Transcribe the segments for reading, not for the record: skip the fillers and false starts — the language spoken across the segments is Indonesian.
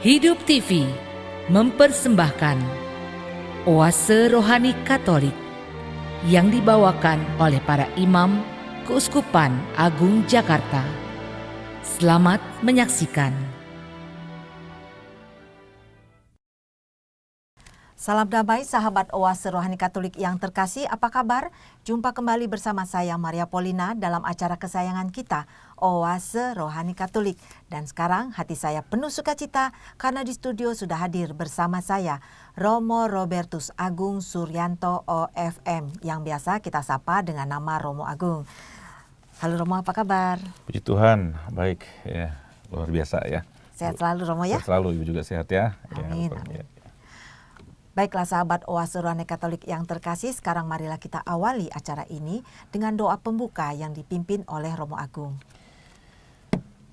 Hidup TV mempersembahkan Oase Rohani Katolik yang dibawakan oleh para imam Keuskupan Agung Jakarta. Selamat menyaksikan. Salam damai sahabat Oase Rohani Katolik yang terkasih, apa kabar? Jumpa kembali bersama saya Maria Polina dalam acara kesayangan kita, Oase Rohani Katolik. Dan sekarang hati saya penuh sukacita karena di studio sudah hadir bersama saya Romo Robertus Agung Suryanto OFM yang biasa kita sapa dengan nama Romo Agung. Halo Romo, apa kabar? Puji Tuhan, baik ya, luar biasa ya. Sehat selalu Romo ya? Sehat selalu, Ibu juga sehat ya. Amin, ya, amin. Baiklah sahabat Oase Rohani Katolik yang terkasih, sekarang marilah kita awali acara ini dengan doa pembuka yang dipimpin oleh Romo Agung.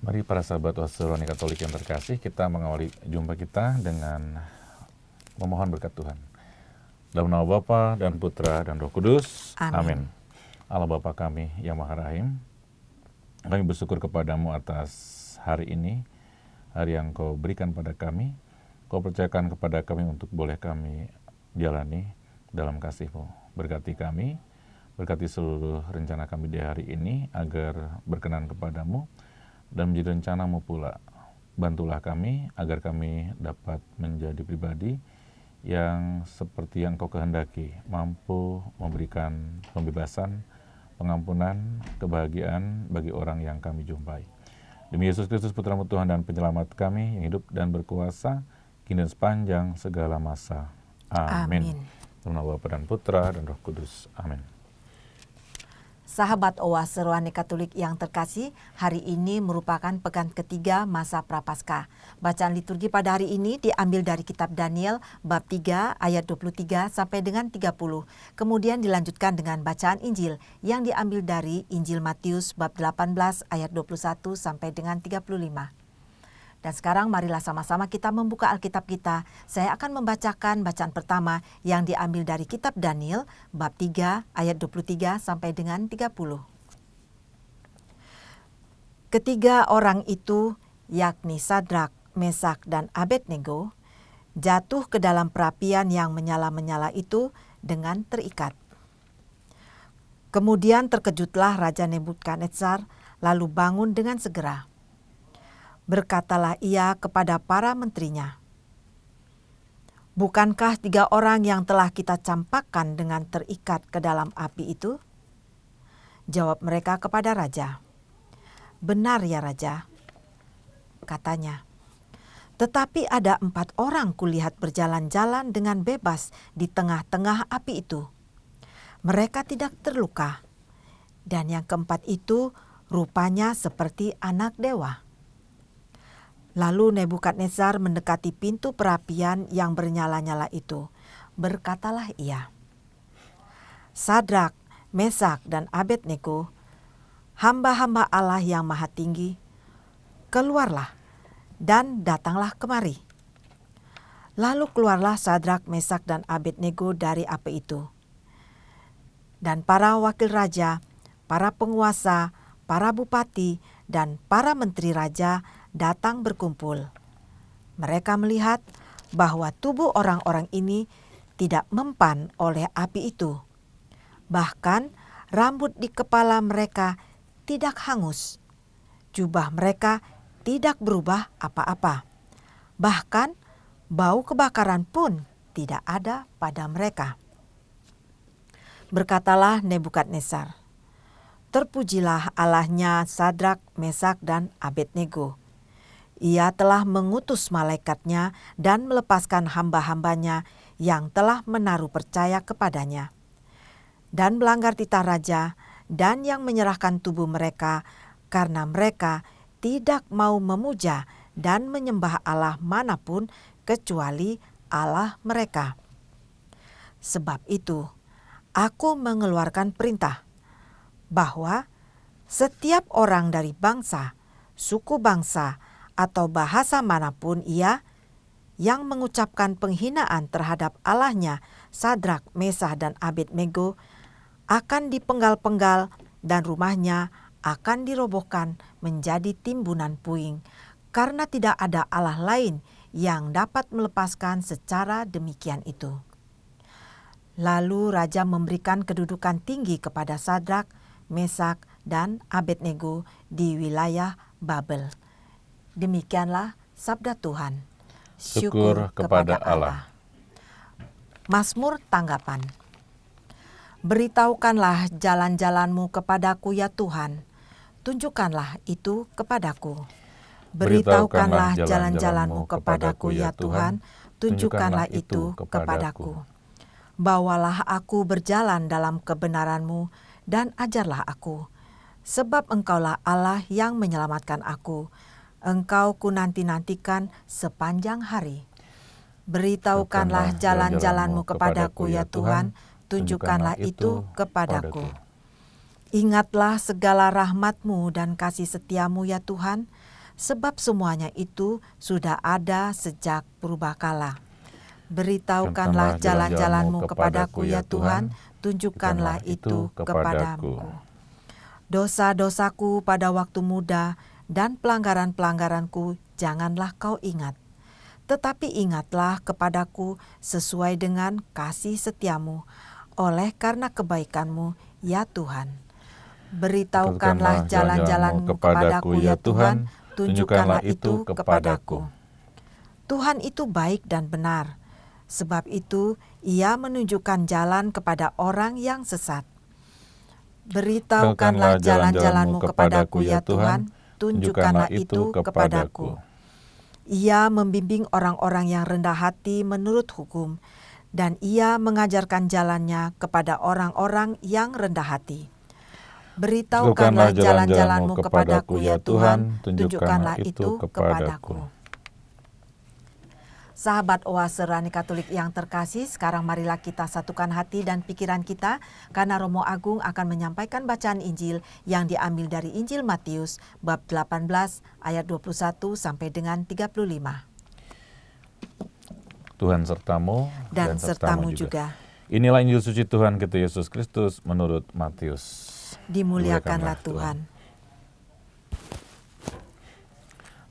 Mari para sahabat Oase Rohani Katolik yang terkasih, kita mengawali jumpa kita dengan memohon berkat Tuhan. Dalam nama Bapa dan Putra dan Roh Kudus. Amin. Allah Bapa kami yang Maha Rahim, kami bersyukur kepadamu atas hari ini, hari yang Kau berikan pada kami. Kau percayakan kepada kami untuk boleh kami jalani dalam kasih-Mu. Berkati kami, berkati seluruh rencana kami di hari ini agar berkenan kepadamu dan menjadi rencana-Mu pula. Bantulah kami agar kami dapat menjadi pribadi yang seperti yang Kau kehendaki, mampu memberikan pembebasan, pengampunan, kebahagiaan bagi orang yang kami jumpai. Demi Yesus Kristus Putra-Mu Tuhan dan Penyelamat kami yang hidup dan berkuasa, kini dan sepanjang segala masa. Amin. Dalam nama Bapa dan Putra dan Roh Kudus. Amin. Sahabat Oase Rohani Katolik yang terkasih, hari ini merupakan pekan ketiga masa Prapaskah. Bacaan liturgi pada hari ini diambil dari kitab Daniel bab 3 ayat 23 sampai dengan 30. Kemudian dilanjutkan dengan bacaan Injil yang diambil dari Injil Matius bab 18 ayat 21 sampai dengan 35. Dan sekarang marilah sama-sama kita membuka Alkitab kita. Saya akan membacakan bacaan pertama yang diambil dari kitab Daniel bab 3 ayat 23 sampai dengan 30. Ketiga orang itu, yakni Sadrak, Mesak, dan Abednego, jatuh ke dalam perapian yang menyala-menyala itu dengan terikat. Kemudian terkejutlah Raja Nebukadnezar, lalu bangun dengan segera. Berkatalah ia kepada para menterinya, "Bukankah 3 orang yang telah kita campakkan dengan terikat ke dalam api itu?" Jawab mereka kepada raja, "Benar ya Raja," katanya. "Tetapi ada 4 orang kulihat berjalan-jalan dengan bebas di tengah-tengah api itu. Mereka tidak terluka, dan yang keempat itu rupanya seperti anak dewa." Lalu Nebukadnezar mendekati pintu perapian yang bernyala-nyala itu. Berkatalah ia, "Sadrak, Mesak, dan Abednego, hamba-hamba Allah yang Maha Tinggi, keluarlah dan datanglah kemari." Lalu keluarlah Sadrak, Mesak, dan Abednego dari api itu. Dan para wakil raja, para penguasa, para bupati, dan para menteri raja datang berkumpul. Mereka melihat bahwa tubuh orang-orang ini tidak mempan oleh api itu. Bahkan rambut di kepala mereka tidak hangus. Jubah mereka tidak berubah apa-apa. Bahkan bau kebakaran pun tidak ada pada mereka. Berkatalah Nebukadnezar, "Terpujilah Allahnya Sadrak, Mesak, dan Abednego. Ia telah mengutus malaikatnya dan melepaskan hamba-hambanya yang telah menaruh percaya kepadanya, dan melanggar titah raja, dan yang menyerahkan tubuh mereka karena mereka tidak mau memuja dan menyembah Allah manapun kecuali Allah mereka. Sebab itu, aku mengeluarkan perintah bahwa setiap orang dari bangsa, suku bangsa, atau bahasa manapun ia yang mengucapkan penghinaan terhadap Allahnya Sadrak, Mesak, dan Abednego akan dipenggal-penggal dan rumahnya akan dirobohkan menjadi timbunan puing, karena tidak ada Allah lain yang dapat melepaskan secara demikian itu. Lalu raja memberikan kedudukan tinggi kepada Sadrak, Mesak, dan Abednego di wilayah Babel. Demikianlah sabda Tuhan. Syukur kepada Allah. Mazmur tanggapan. Beritahukanlah jalan-jalanmu kepadaku ya Tuhan, tunjukkanlah itu kepadaku. Beritahukanlah jalan-jalanmu kepadaku ya Tuhan, tunjukkanlah itu kepadaku. Bawalah aku berjalan dalam kebenaran-Mu dan ajarlah aku, sebab Engkaulah Allah yang menyelamatkan aku. Engkau ku nanti-nantikan sepanjang hari. Beritahukanlah jalan-jalanmu kepadaku ya Tuhan, tunjukkanlah itu kepadaku. Ingatlah segala rahmat-Mu dan kasih setia-Mu ya Tuhan, sebab semuanya itu sudah ada sejak purbakala. Beritahukanlah jalan-jalan-Mu kepadaku ya Tuhan, tunjukkanlah itu kepadaku. Dosa-dosaku pada waktu muda dan pelanggaran-pelanggaranku janganlah Kau ingat. Tetapi ingatlah kepadaku sesuai dengan kasih setia-Mu, oleh karena kebaikan-Mu ya Tuhan. Beritahukanlah jalan-jalan-Mu kepadaku ya Tuhan, tunjukkanlah itu kepadaku. Tuhan itu baik dan benar, sebab itu Ia menunjukkan jalan kepada orang yang sesat. Beritahukanlah jalan-jalan-Mu kepadaku ya Tuhan, tunjukkanlah itu kepadaku. Ia membimbing orang-orang yang rendah hati menurut hukum, dan Ia mengajarkan jalannya kepada orang-orang yang rendah hati. Beritahukanlah jalan-jalan-Mu kepadaku ya Tuhan, tunjukkanlah itu kepadaku. Sahabat Oase Rohani Katolik yang terkasih, sekarang marilah kita satukan hati dan pikiran kita, karena Romo Agung akan menyampaikan bacaan Injil yang diambil dari Injil Matius bab 18 ayat 21 sampai dengan 35. Tuhan sertamu dan sertamu juga. Inilah Injil suci Tuhan kita Yesus Kristus menurut Matius. Dimuliakanlah Tuhan.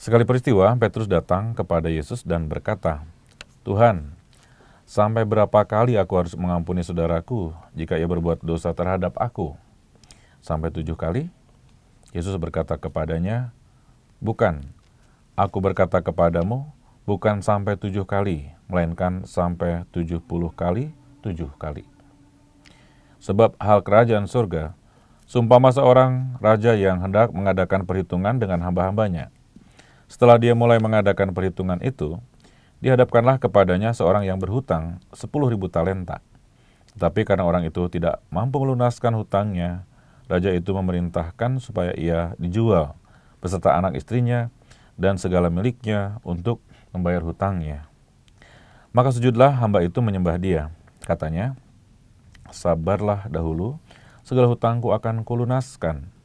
Sekali peristiwa, Petrus datang kepada Yesus dan berkata, "Tuhan, sampai berapa kali aku harus mengampuni saudaraku jika ia berbuat dosa terhadap aku? Sampai 7 kali?" Yesus berkata kepadanya, "Bukan, aku berkata kepadamu, bukan sampai 7 kali, melainkan sampai 70 kali 7 kali. Sebab hal kerajaan surga, seumpama seorang raja yang hendak mengadakan perhitungan dengan hamba-hambanya. Setelah dia mulai mengadakan perhitungan itu, dihadapkanlah kepadanya seorang yang berhutang 10.000 talenta. Tetapi karena orang itu tidak mampu melunaskan hutangnya, raja itu memerintahkan supaya ia dijual beserta anak istrinya dan segala miliknya untuk membayar hutangnya. Maka sujudlah hamba itu menyembah dia. Katanya, 'Sabarlah dahulu, segala hutangku akan kulunaskan.'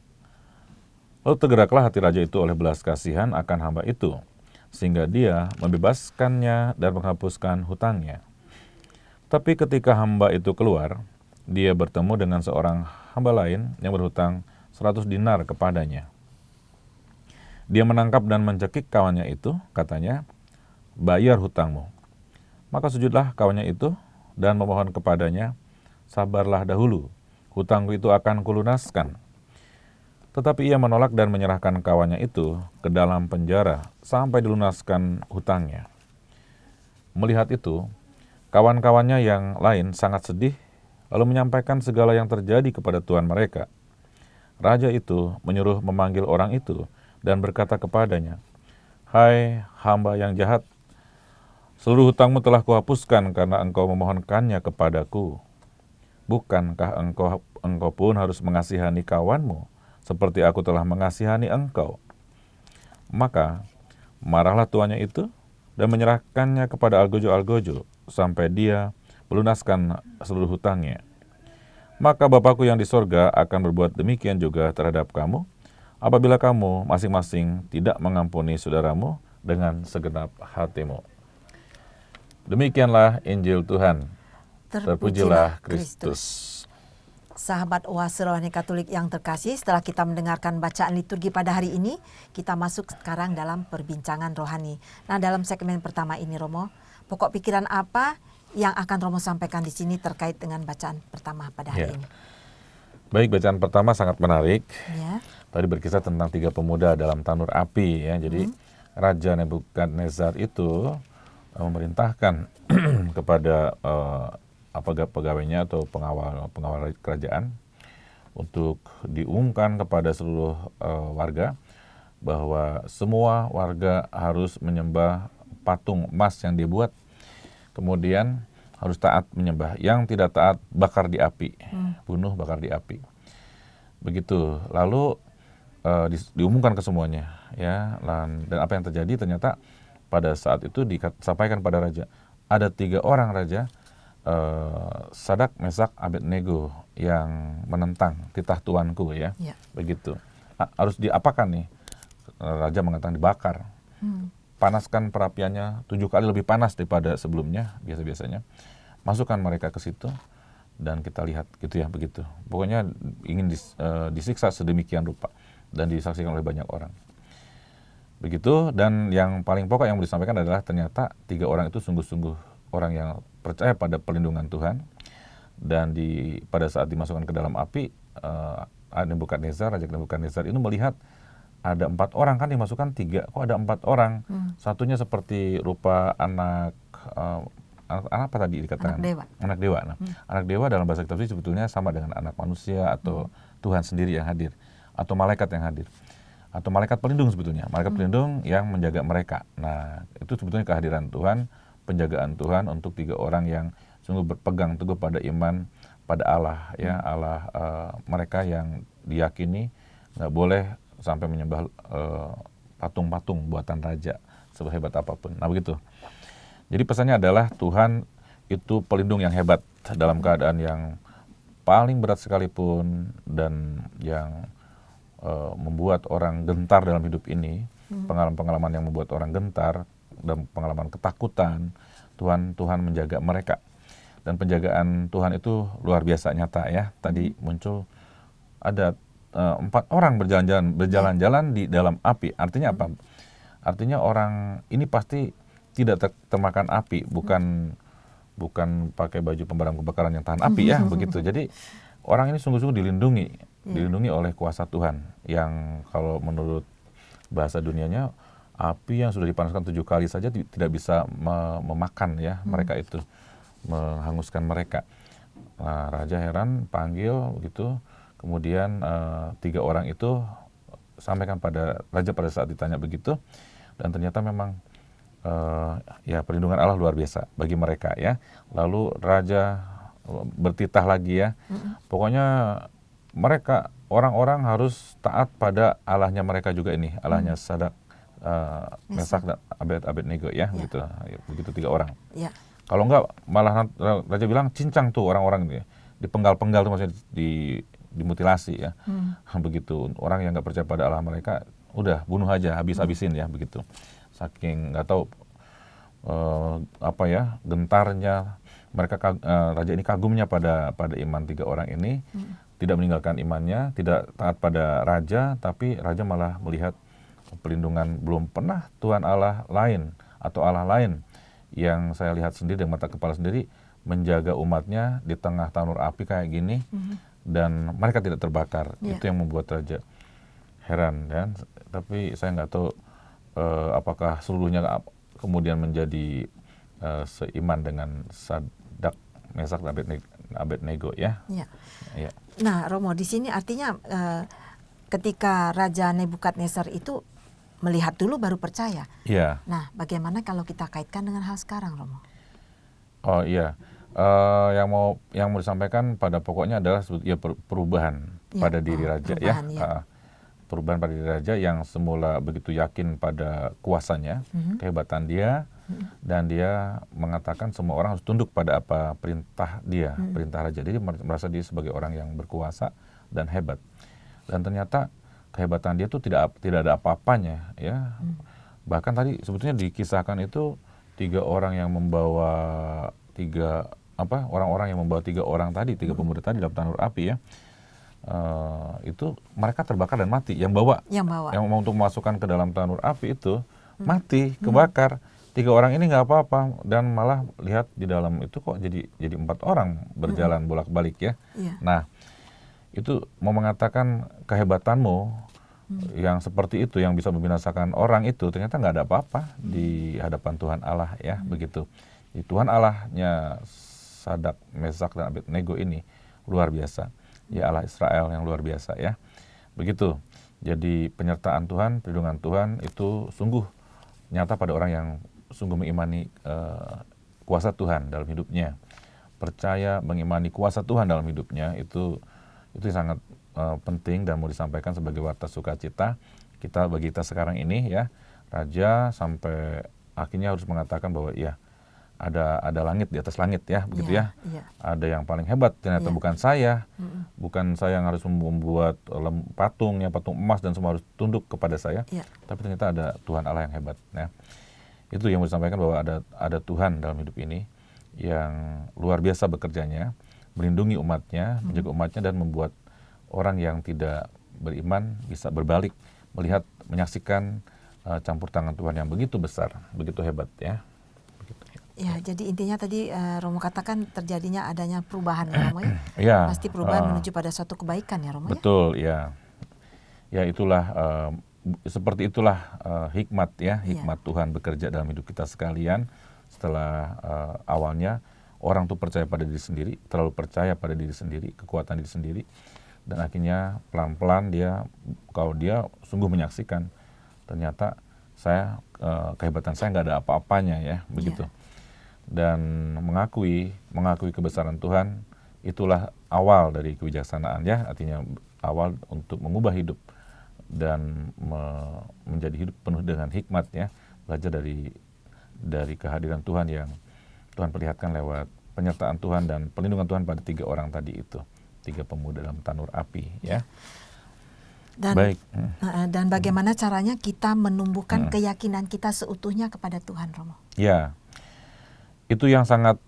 Lalu tergeraklah hati raja itu oleh belas kasihan akan hamba itu, sehingga dia membebaskannya dan menghapuskan hutangnya. Tapi ketika hamba itu keluar, dia bertemu dengan seorang hamba lain yang berhutang 100 dinar kepadanya. Dia menangkap dan mencekik kawannya itu, katanya, 'Bayar hutangmu.' Maka sujudlah kawannya itu dan memohon kepadanya, 'Sabarlah dahulu, hutangku itu akan kulunaskan.' Tetapi ia menolak dan menyerahkan kawannya itu ke dalam penjara sampai dilunaskan hutangnya. Melihat itu, kawan-kawannya yang lain sangat sedih, lalu menyampaikan segala yang terjadi kepada tuan mereka. Raja itu menyuruh memanggil orang itu dan berkata kepadanya, 'Hai hamba yang jahat, seluruh hutangmu telah kuhapuskan karena engkau memohonkannya kepadaku. Bukankah engkau pun harus mengasihani kawanmu seperti aku telah mengasihani engkau?' Maka marahlah tuannya itu dan menyerahkannya kepada algojo-algojo sampai dia melunaskan seluruh hutangnya. Maka Bapakku yang di sorga akan berbuat demikian juga terhadap kamu, apabila kamu masing-masing tidak mengampuni saudaramu dengan segenap hatimu." Demikianlah Injil Tuhan. Terpujilah Kristus. Sahabat Oase Rohani Katolik yang terkasih, setelah kita mendengarkan bacaan liturgi pada hari ini, kita masuk sekarang dalam perbincangan rohani. Nah, dalam segmen pertama ini, Romo, pokok pikiran apa yang akan Romo sampaikan di sini terkait dengan bacaan pertama pada hari ini? Baik, bacaan pertama sangat menarik. Ya. Tadi berkisah tentang 3 pemuda dalam tanur api, ya. Jadi Raja Nebukadnezar itu memerintahkan kepada pegawainya atau pengawal kerajaan untuk diumumkan kepada seluruh warga bahwa semua warga harus menyembah patung emas yang dibuat, kemudian harus taat menyembah. Yang tidak taat bakar di api, bunuh, bakar di api. Begitu. Lalu diumumkan ke semuanya, ya. Dan apa yang terjadi, ternyata pada saat itu disampaikan pada raja, ada 3 orang raja, Sadak, Mesak, Abednego yang menentang titah tuanku, ya. Begitu. Harus diapakan nih? Raja mengatakan dibakar. Panaskan perapiannya 7 kali lebih panas daripada sebelumnya, biasa-biasanya. Masukkan mereka ke situ dan kita lihat, gitu ya, begitu. Pokoknya ingin disiksa sedemikian rupa dan disaksikan oleh banyak orang. Begitu. Dan yang paling pokok yang mau disampaikan adalah ternyata 3 orang itu sungguh-sungguh orang yang percaya pada perlindungan Tuhan, dan pada saat dimasukkan ke dalam api, Raja Nebukadnezar ini melihat ada 4 orang, kan dimasukkan 3, kok ada 4 orang, satunya seperti rupa anak apa tadi dikatakan? Anak dewa. Nah, anak dewa dalam bahasa kitab suci sebetulnya sama dengan anak manusia atau Tuhan sendiri yang hadir, atau malaikat yang hadir, atau malaikat pelindung sebetulnya, malaikat pelindung yang menjaga mereka. Nah, itu sebetulnya kehadiran Tuhan, penjagaan Tuhan untuk 3 orang yang sungguh berpegang teguh pada iman pada Allah, ya. Allah mereka yang diyakini nggak boleh sampai menyembah patung-patung buatan raja sehebat apapun. Nah, begitu. Jadi pesannya adalah Tuhan itu pelindung yang hebat dalam keadaan yang paling berat sekalipun, dan yang membuat orang gentar dalam hidup ini, pengalaman-pengalaman yang membuat orang gentar dan pengalaman ketakutan, Tuhan menjaga mereka. Dan penjagaan Tuhan itu luar biasa nyata, ya. Tadi muncul ada 4 orang berjalan-jalan di dalam api. Artinya apa? Artinya orang ini pasti tidak termakan api, bukan pakai baju pemadam kebakaran yang tahan api, ya, begitu. Jadi orang ini sungguh-sungguh dilindungi oleh kuasa Tuhan, yang kalau menurut bahasa dunianya, api yang sudah dipanaskan 7 kali saja tidak bisa memakan, ya, mereka itu, menghanguskan mereka. Nah, raja heran, panggil begitu. Kemudian 3 orang itu sampaikan pada raja pada saat ditanya begitu, dan ternyata memang ya perlindungan Allah luar biasa bagi mereka, ya. Lalu raja bertitah lagi, ya. Pokoknya mereka orang-orang harus taat pada Allahnya mereka juga ini, Allahnya Sadak, Mesak dan Abednego, ya, begitu 3 orang. Kalau enggak, malah raja bilang cincang tuh orang-orang ini, dipenggal-penggal tuh, maksudnya dimutilasi, ya. Begitu. Orang yang nggak percaya pada Allah mereka, udah bunuh aja, habis-habisin, ya, begitu. Saking nggak tahu gentarnya mereka, raja ini kagumnya pada iman 3 orang ini, tidak meninggalkan imannya, tidak taat pada raja, tapi raja malah melihat pelindungan. Belum pernah Tuhan Allah lain atau Allah lain yang saya lihat sendiri dengan mata kepala sendiri menjaga umatnya di tengah tanur api kayak gini, dan mereka tidak terbakar. Itu yang membuat raja heran, kan. Tapi saya nggak tahu apakah seluruhnya kemudian menjadi seiman dengan Sadak, Mesak dan Abednego, ya. Nah, Romo, di sini artinya ketika Raja Nebukadnezar itu melihat dulu baru percaya. Nah, bagaimana kalau kita kaitkan dengan hal sekarang, Romo? Oh iya, yang mau disampaikan pada pokoknya adalah perubahan pada diri raja, perubahan pada diri raja yang semula begitu yakin pada kuasanya, kehebatan dia, dan dia mengatakan semua orang harus tunduk pada apa perintah dia, perintah raja. Jadi merasa dia sebagai orang yang berkuasa dan hebat. Dan ternyata kehebatan dia itu tidak ada apa-apanya, ya. Bahkan tadi sebetulnya dikisahkan itu 3 orang yang membawa 3 orang-orang yang membawa 3 orang tadi, 3 pemuda tadi dalam tanur api ya, itu mereka terbakar dan mati. Yang mau untuk memasukkan ke dalam tanur api itu mati, kebakar. 3 orang ini nggak apa-apa, dan malah lihat di dalam itu kok jadi 4 orang berjalan bolak-balik ya. Nah, itu mau mengatakan kehebatanmu yang seperti itu, yang bisa membinasakan orang itu, ternyata nggak ada apa-apa di hadapan Tuhan Allah ya, begitu. Jadi Tuhan Allahnya Sadak, Mesak, dan Abednego ini luar biasa. Ya Allah Israel yang luar biasa ya. Begitu. Jadi penyertaan Tuhan, perlindungan Tuhan itu sungguh nyata pada orang yang sungguh mengimani kuasa Tuhan dalam hidupnya. Percaya mengimani kuasa Tuhan dalam hidupnya itu sangat penting dan mau disampaikan sebagai warta sukacita kita bagi kita sekarang ini ya. Raja sampai akhirnya harus mengatakan bahwa ya ada langit di atas langit ya, begitu ya. Ada yang paling hebat ternyata bukan saya. Bukan saya yang harus membuat patung emas dan semua harus tunduk kepada saya. Tapi ternyata ada Tuhan Allah yang hebat ya. Itu yang mau disampaikan bahwa ada Tuhan dalam hidup ini yang luar biasa bekerjanya, melindungi umatnya, menjaga umatnya, dan membuat orang yang tidak beriman bisa berbalik, melihat, menyaksikan campur tangan Tuhan yang begitu besar, begitu hebat ya. Ya, jadi intinya tadi Romo katakan terjadinya adanya perubahan ya Romo ya. Ya, pasti perubahan menuju pada suatu kebaikan ya Romo. Betul ya. Ya itulah seperti itulah hikmat ya, hikmat Tuhan bekerja dalam hidup kita sekalian. Setelah awalnya orang tuh percaya pada diri sendiri, terlalu percaya pada diri sendiri, kekuatan diri sendiri, dan akhirnya pelan-pelan kalau dia sungguh menyaksikan ternyata kehebatan saya nggak ada apa-apanya ya, begitu. Dan mengakui kebesaran Tuhan, itulah awal dari kebijaksanaan ya, artinya awal untuk mengubah hidup dan menjadi hidup penuh dengan hikmat ya, belajar dari kehadiran Tuhan yang Tuhan perlihatkan lewat penyertaan Tuhan dan perlindungan Tuhan pada 3 orang tadi itu, 3 pemuda dalam tanur api ya. Baik. Dan bagaimana caranya kita menumbuhkan keyakinan kita seutuhnya kepada Tuhan, Romo? Ya, itu yang sangat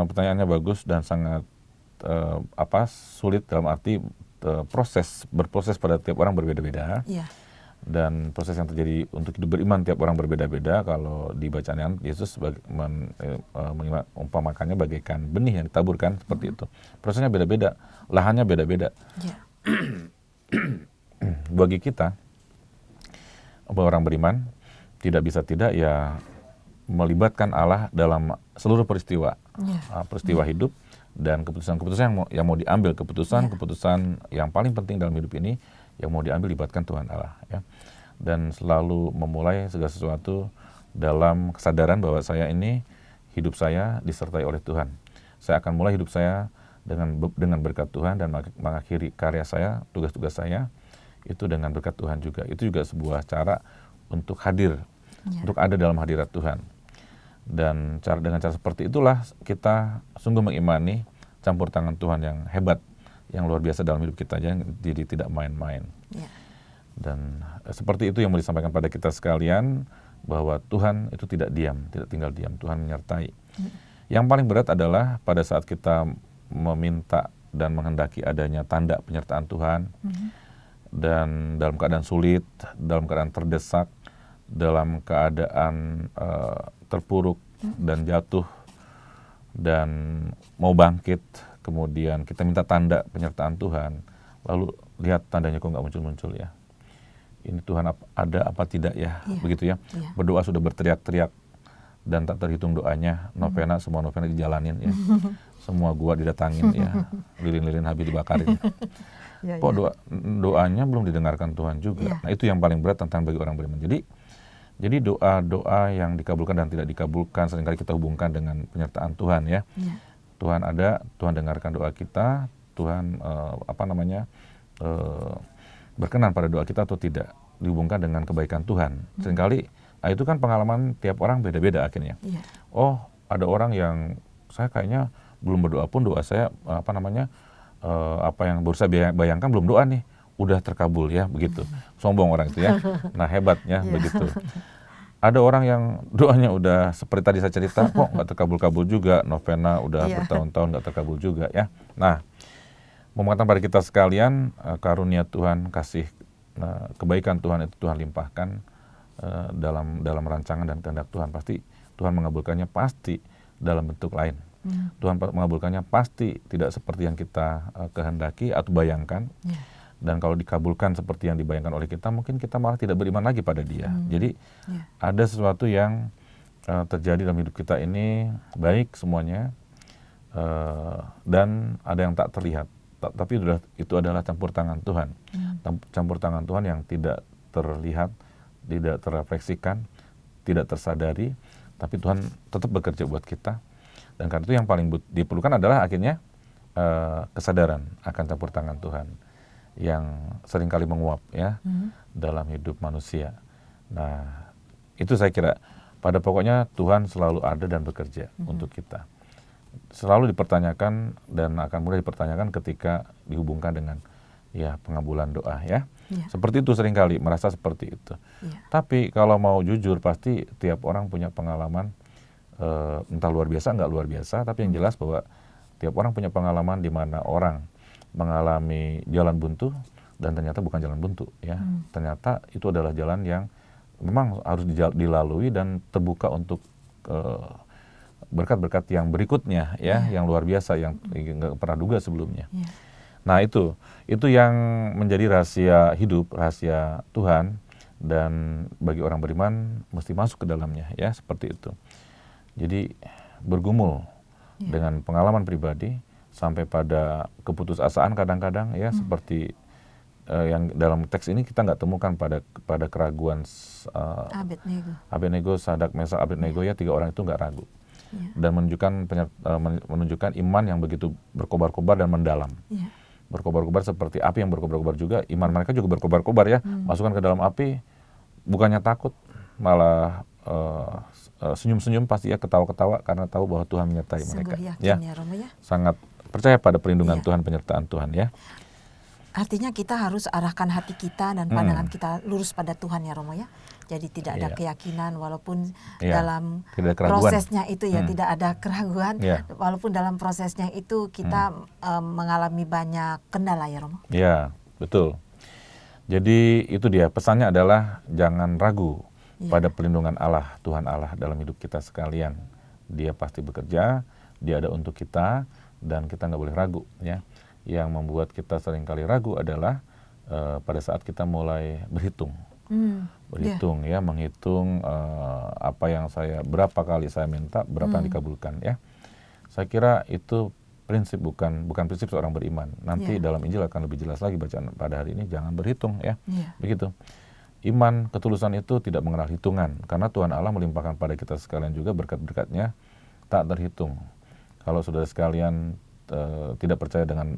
pertanyaannya bagus dan sangat sulit dalam arti berproses pada tiap orang berbeda-beda. Dan proses yang terjadi untuk hidup beriman tiap orang berbeda-beda. Kalau di bacaan Yesus mengumpamakannya bagaikan benih yang ditaburkan seperti itu. Prosesnya beda-beda, lahannya beda-beda. Bagi kita orang beriman tidak bisa tidak ya melibatkan Allah dalam seluruh peristiwa hidup dan keputusan-keputusan yang mau diambil, keputusan yang paling penting dalam hidup ini yang mau diambil, libatkan Tuhan Allah ya. Dan selalu memulai segala sesuatu dalam kesadaran bahwa hidup saya disertai oleh Tuhan. Saya akan mulai hidup saya dengan berkat Tuhan dan mengakhiri karya saya, tugas-tugas saya itu dengan berkat Tuhan juga. Itu juga sebuah cara untuk hadir, untuk ada dalam hadirat Tuhan. Dan dengan cara seperti itulah kita sungguh mengimani campur tangan Tuhan yang hebat, yang luar biasa dalam hidup kita, jadi tidak main-main. Dan seperti itu yang mau disampaikan pada kita sekalian, bahwa Tuhan itu tidak tinggal diam, Tuhan menyertai. Yang paling berat adalah pada saat kita meminta dan menghendaki adanya tanda penyertaan Tuhan, dan dalam keadaan sulit, dalam keadaan terdesak, dalam keadaan terpuruk dan jatuh dan mau bangkit, kemudian kita minta tanda penyertaan Tuhan, lalu lihat tandanya kok nggak muncul-muncul ya. Ini Tuhan ada apa tidak ya, begitu ya. Berdoa sudah berteriak-teriak dan tak terhitung doanya, semua novena dijalanin ya. Semua gua didatangin ya, lilin-lilin habis dibakarin. Kok doanya belum didengarkan Tuhan juga. Nah itu yang paling berat tentang bagi orang beriman. Jadi doa-doa yang dikabulkan dan tidak dikabulkan seringkali kita hubungkan dengan penyertaan Tuhan ya. Tuhan ada, Tuhan dengarkan doa kita, Tuhan berkenan pada doa kita atau tidak, dihubungkan dengan kebaikan Tuhan. Seringkali itu kan pengalaman tiap orang beda-beda akhirnya. Oh, ada orang yang saya kayaknya belum berdoa pun doa saya apa yang baru saya bayangkan belum doa nih udah terkabul ya, begitu. Sombong orang itu ya. Nah, hebatnya begitu. ada orang yang doanya udah seperti tadi saya cerita, kok nggak terkabul-kabul juga, novena udah Iya. bertahun-tahun nggak terkabul juga ya. Nah, mengingatkan pada kita sekalian, karunia Tuhan, kasih kebaikan Tuhan itu Tuhan limpahkan dalam rancangan dan kehendak Tuhan. Pasti Tuhan mengabulkannya pasti dalam bentuk lain. Tuhan mengabulkannya pasti tidak seperti yang kita kehendaki atau bayangkan. Dan kalau dikabulkan seperti yang dibayangkan oleh kita, mungkin kita malah tidak beriman lagi pada Dia. Jadi ada sesuatu yang terjadi dalam hidup kita ini baik semuanya, dan ada yang tak terlihat. Tapi itu adalah campur tangan Tuhan. Campur tangan Tuhan yang tidak terlihat, tidak terrefleksikan, tidak tersadari, tapi Tuhan tetap bekerja buat kita. Dan karena itu yang paling diperlukan adalah akhirnya kesadaran akan campur tangan Tuhan yang seringkali menguap ya dalam hidup manusia. Nah, itu saya kira pada pokoknya Tuhan selalu ada dan bekerja untuk kita. Selalu dipertanyakan dan akan mudah dipertanyakan ketika dihubungkan dengan ya pengabulan doa ya. Seperti itu seringkali merasa seperti itu. Tapi kalau mau jujur pasti tiap orang punya pengalaman entah luar biasa nggak luar biasa, tapi yang jelas bahwa tiap orang punya pengalaman di mana orang mengalami jalan buntu dan ternyata bukan jalan buntu ya. Ternyata itu adalah jalan yang memang harus dilalui dan terbuka untuk berkat-berkat yang berikutnya ya, yang luar biasa yang nggak pernah duga sebelumnya. Nah, itu yang menjadi rahasia hidup, rahasia Tuhan, dan bagi orang beriman mesti masuk ke dalamnya ya, seperti itu. Jadi bergumul dengan pengalaman pribadi sampai pada keputusasaan kadang-kadang ya, seperti yang dalam teks ini kita nggak temukan pada keraguan Abednego, Sadak, Mesak, Abednego ya, 3 orang itu nggak ragu dan menunjukkan iman yang begitu berkobar-kobar dan mendalam. Berkobar-kobar seperti api yang berkobar-kobar juga, iman mereka juga berkobar-kobar ya, masukkan ke dalam api, bukannya takut, malah senyum-senyum pasti ya, ketawa-ketawa karena tahu bahwa Tuhan menyertai mereka. Ya, sangat percaya pada perlindungan Tuhan, penyertaan Tuhan ya. Artinya kita harus arahkan hati kita dan pandangan kita lurus pada Tuhan ya Romo ya. Jadi tidak ada keyakinan walaupun dalam prosesnya itu ya tidak ada keraguan, walaupun dalam prosesnya itu kita mengalami banyak kendala ya Romo. Ya, betul. Jadi itu dia, pesannya adalah jangan ragu pada perlindungan Allah, Tuhan Allah dalam hidup kita sekalian. Dia pasti bekerja, Dia ada untuk kita, dan kita nggak boleh ragu ya. Yang membuat kita seringkali ragu adalah pada saat kita mulai berhitung. Ya, menghitung apa yang berapa kali saya minta, berapa yang dikabulkan ya. Saya kira itu prinsip bukan prinsip seorang beriman. Nanti dalam Injil akan lebih jelas lagi bacaan pada hari ini, jangan berhitung ya. Begitu. Iman, ketulusan itu tidak mengenal hitungan, karena Tuhan Allah melimpahkan pada kita sekalian juga berkat-berkatnya tak terhitung. Kalau saudara sekalian tidak percaya dengan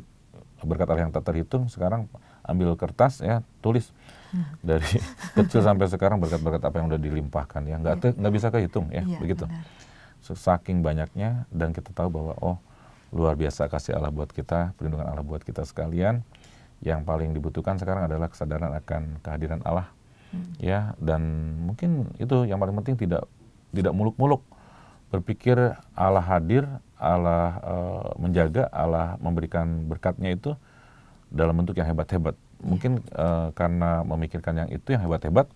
berkat Allah yang tak terhitung, sekarang ambil kertas ya, tulis dari kecil sampai sekarang berkat-berkat apa yang udah dilimpahkan ya, nggak bisa kehitung ya, begitu. Saking banyaknya, dan kita tahu bahwa luar biasa kasih Allah buat kita, perlindungan Allah buat kita sekalian. Yang paling dibutuhkan sekarang adalah kesadaran akan kehadiran Allah ya, dan mungkin itu yang paling penting, tidak muluk-muluk berpikir Allah hadir, Allah menjaga, Allah memberikan berkatnya itu dalam bentuk yang hebat-hebat. Mungkin karena memikirkan yang itu yang hebat-hebat,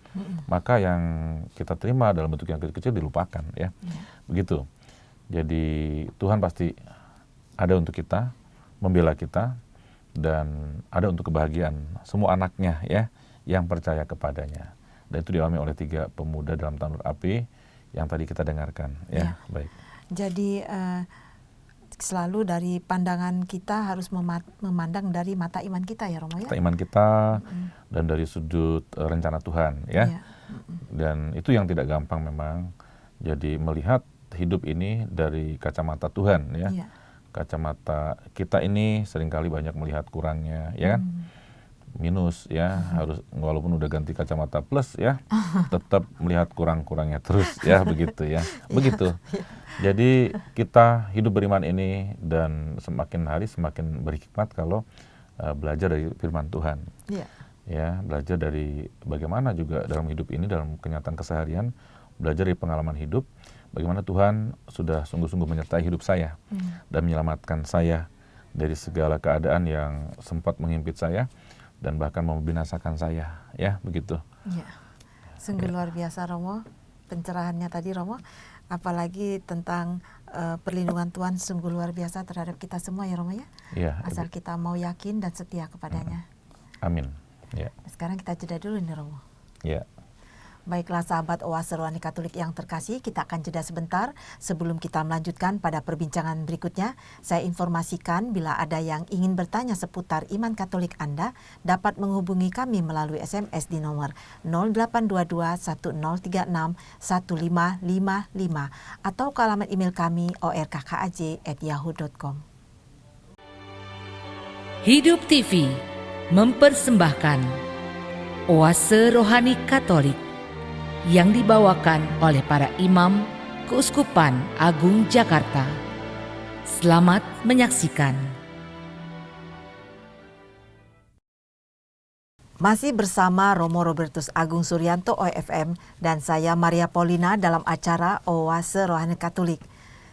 maka yang kita terima dalam bentuk yang kecil-kecil dilupakan ya. Begitu. Jadi Tuhan pasti ada untuk kita, membela kita, dan ada untuk kebahagiaan semua anaknya ya, yang percaya kepadanya. Dan itu dialami oleh 3 pemuda dalam tanur api yang tadi kita dengarkan ya. Baik. Jadi selalu dari pandangan kita harus memandang dari mata iman kita ya Romo ya. Mata iman kita dan dari sudut rencana Tuhan ya. Dan itu yang tidak gampang memang. Jadi melihat hidup ini dari kacamata Tuhan ya. Kacamata kita ini seringkali banyak melihat kurangnya ya kan. Minus ya, harus walaupun udah ganti kacamata plus ya, tetap melihat kurang-kurangnya terus ya, begitu ya. Begitu. Jadi kita hidup beriman ini dan semakin hari semakin berhikmat kalau belajar dari firman Tuhan. Ya, belajar dari bagaimana juga dalam hidup ini, dalam kenyataan keseharian belajar dari pengalaman hidup, bagaimana Tuhan sudah sungguh-sungguh menyertai hidup saya dan menyelamatkan saya dari segala keadaan yang sempat menghimpit saya dan bahkan membinasakan saya, ya begitu. Ya. Sungguh luar biasa Romo, pencerahannya tadi Romo, apalagi tentang perlindungan Tuhan sungguh luar biasa terhadap kita semua ya Romo ya. Ya, asal kita mau yakin dan setia kepadanya. Amin. Ya. Sekarang kita jeda dulu nih Romo. Ya. Baiklah sahabat Oase Rohani Katolik yang terkasih, kita akan jeda sebentar sebelum kita melanjutkan pada perbincangan berikutnya. Saya informasikan bila ada yang ingin bertanya seputar iman Katolik Anda dapat menghubungi kami melalui SMS di nomor 0822 1036 1555 atau ke alamat email kami orkkaj@yahoo.com. Hidup TV mempersembahkan Oase Rohani Katolik yang dibawakan oleh para imam Keuskupan Agung Jakarta. Selamat menyaksikan. Masih bersama Romo Robertus Agung Suryanto OFM dan saya Maria Paulina dalam acara Oase Rohani Katolik.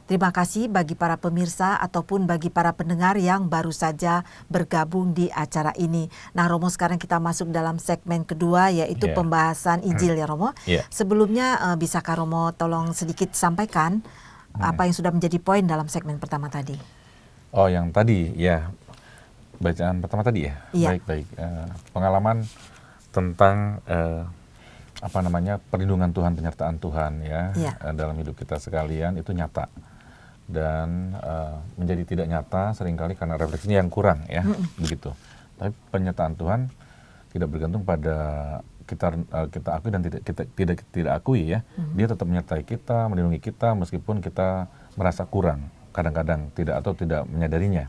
Terima kasih bagi para pemirsa ataupun bagi para pendengar yang baru saja bergabung di acara ini. Nah Romo, sekarang kita masuk dalam segmen kedua yaitu pembahasan Injil ya Romo. Sebelumnya bisakah Romo tolong sedikit sampaikan apa yang sudah menjadi poin dalam segmen pertama tadi? Oh yang tadi ya, bacaan pertama tadi ya? Baik-baik. Pengalaman tentang perlindungan Tuhan, penyertaan Tuhan ya, dalam hidup kita sekalian itu nyata. Dan menjadi tidak nyata seringkali karena refleksinya yang kurang ya, begitu. Tapi penyertaan Tuhan tidak bergantung pada kita akui dan tidak akui ya. Dia tetap menyertai kita, melindungi kita meskipun kita merasa kurang kadang-kadang tidak menyadarinya.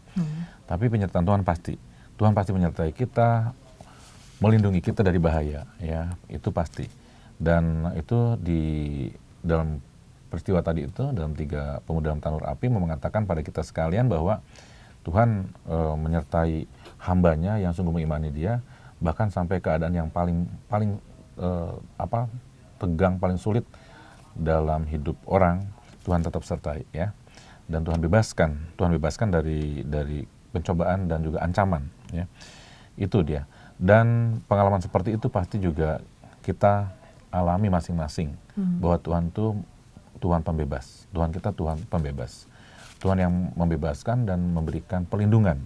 Tapi penyertaan Tuhan pasti. Tuhan pasti menyertai kita, melindungi kita dari bahaya ya, itu pasti. Dan itu di dalam peristiwa tadi itu, dalam 3 pemuda dalam tanur api mengatakan pada kita sekalian bahwa Tuhan menyertai hambanya yang sungguh mengimani Dia, bahkan sampai keadaan yang paling tegang, paling sulit dalam hidup orang, Tuhan tetap sertai ya. Dan Tuhan bebaskan dari pencobaan dan juga ancaman ya. Itu dia. Dan pengalaman seperti itu pasti juga kita alami masing-masing, bahwa Tuhan itu Tuhan pembebas. Tuhan kita Tuhan pembebas. Tuhan yang membebaskan dan memberikan perlindungan,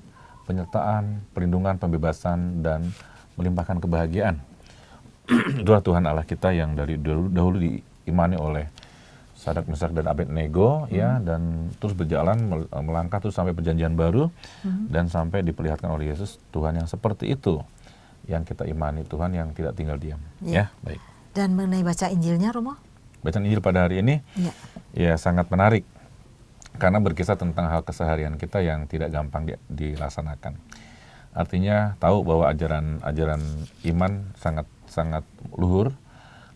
penyertaan, perlindungan, pembebasan, dan melimpahkan kebahagiaan. Itulah Tuhan Allah kita yang dari dahulu diimani oleh Sadrak, Mesak, dan Abednego ya, dan terus berjalan melangkah terus sampai perjanjian baru dan sampai diperlihatkan oleh Yesus, Tuhan yang seperti itu yang kita imani, Tuhan yang tidak tinggal diam. Ya, baik. Dan mengenai baca Injilnya Romo? Bacaan Injil pada hari ini ya sangat menarik karena berkisah tentang hal keseharian kita yang tidak gampang dilaksanakan. Artinya tahu bahwa ajaran iman sangat luhur,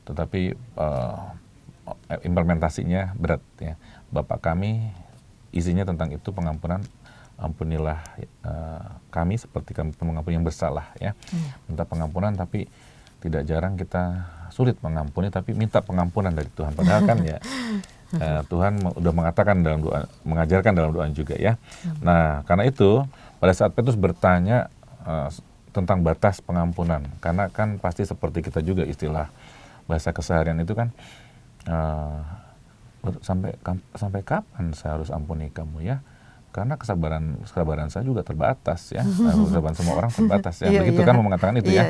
tetapi implementasinya berat ya. Bapa kami isinya tentang itu pengampunan, ampunilah kami seperti kami mengampuni yang bersalah ya. Minta pengampunan, tapi tidak jarang kita sulit mengampuni tapi minta pengampunan dari Tuhan. Padahal kan ya Tuhan udah mengatakan dalam doa, mengajarkan dalam doa juga ya. Nah karena itu pada saat Petrus bertanya tentang batas pengampunan, karena kan pasti seperti kita juga istilah bahasa keseharian itu kan sampai kapan saya harus ampuni kamu ya? Karena kesabaran saya juga terbatas ya, kesabaran semua orang terbatas ya, begitu kan mau mengatakan itu ya.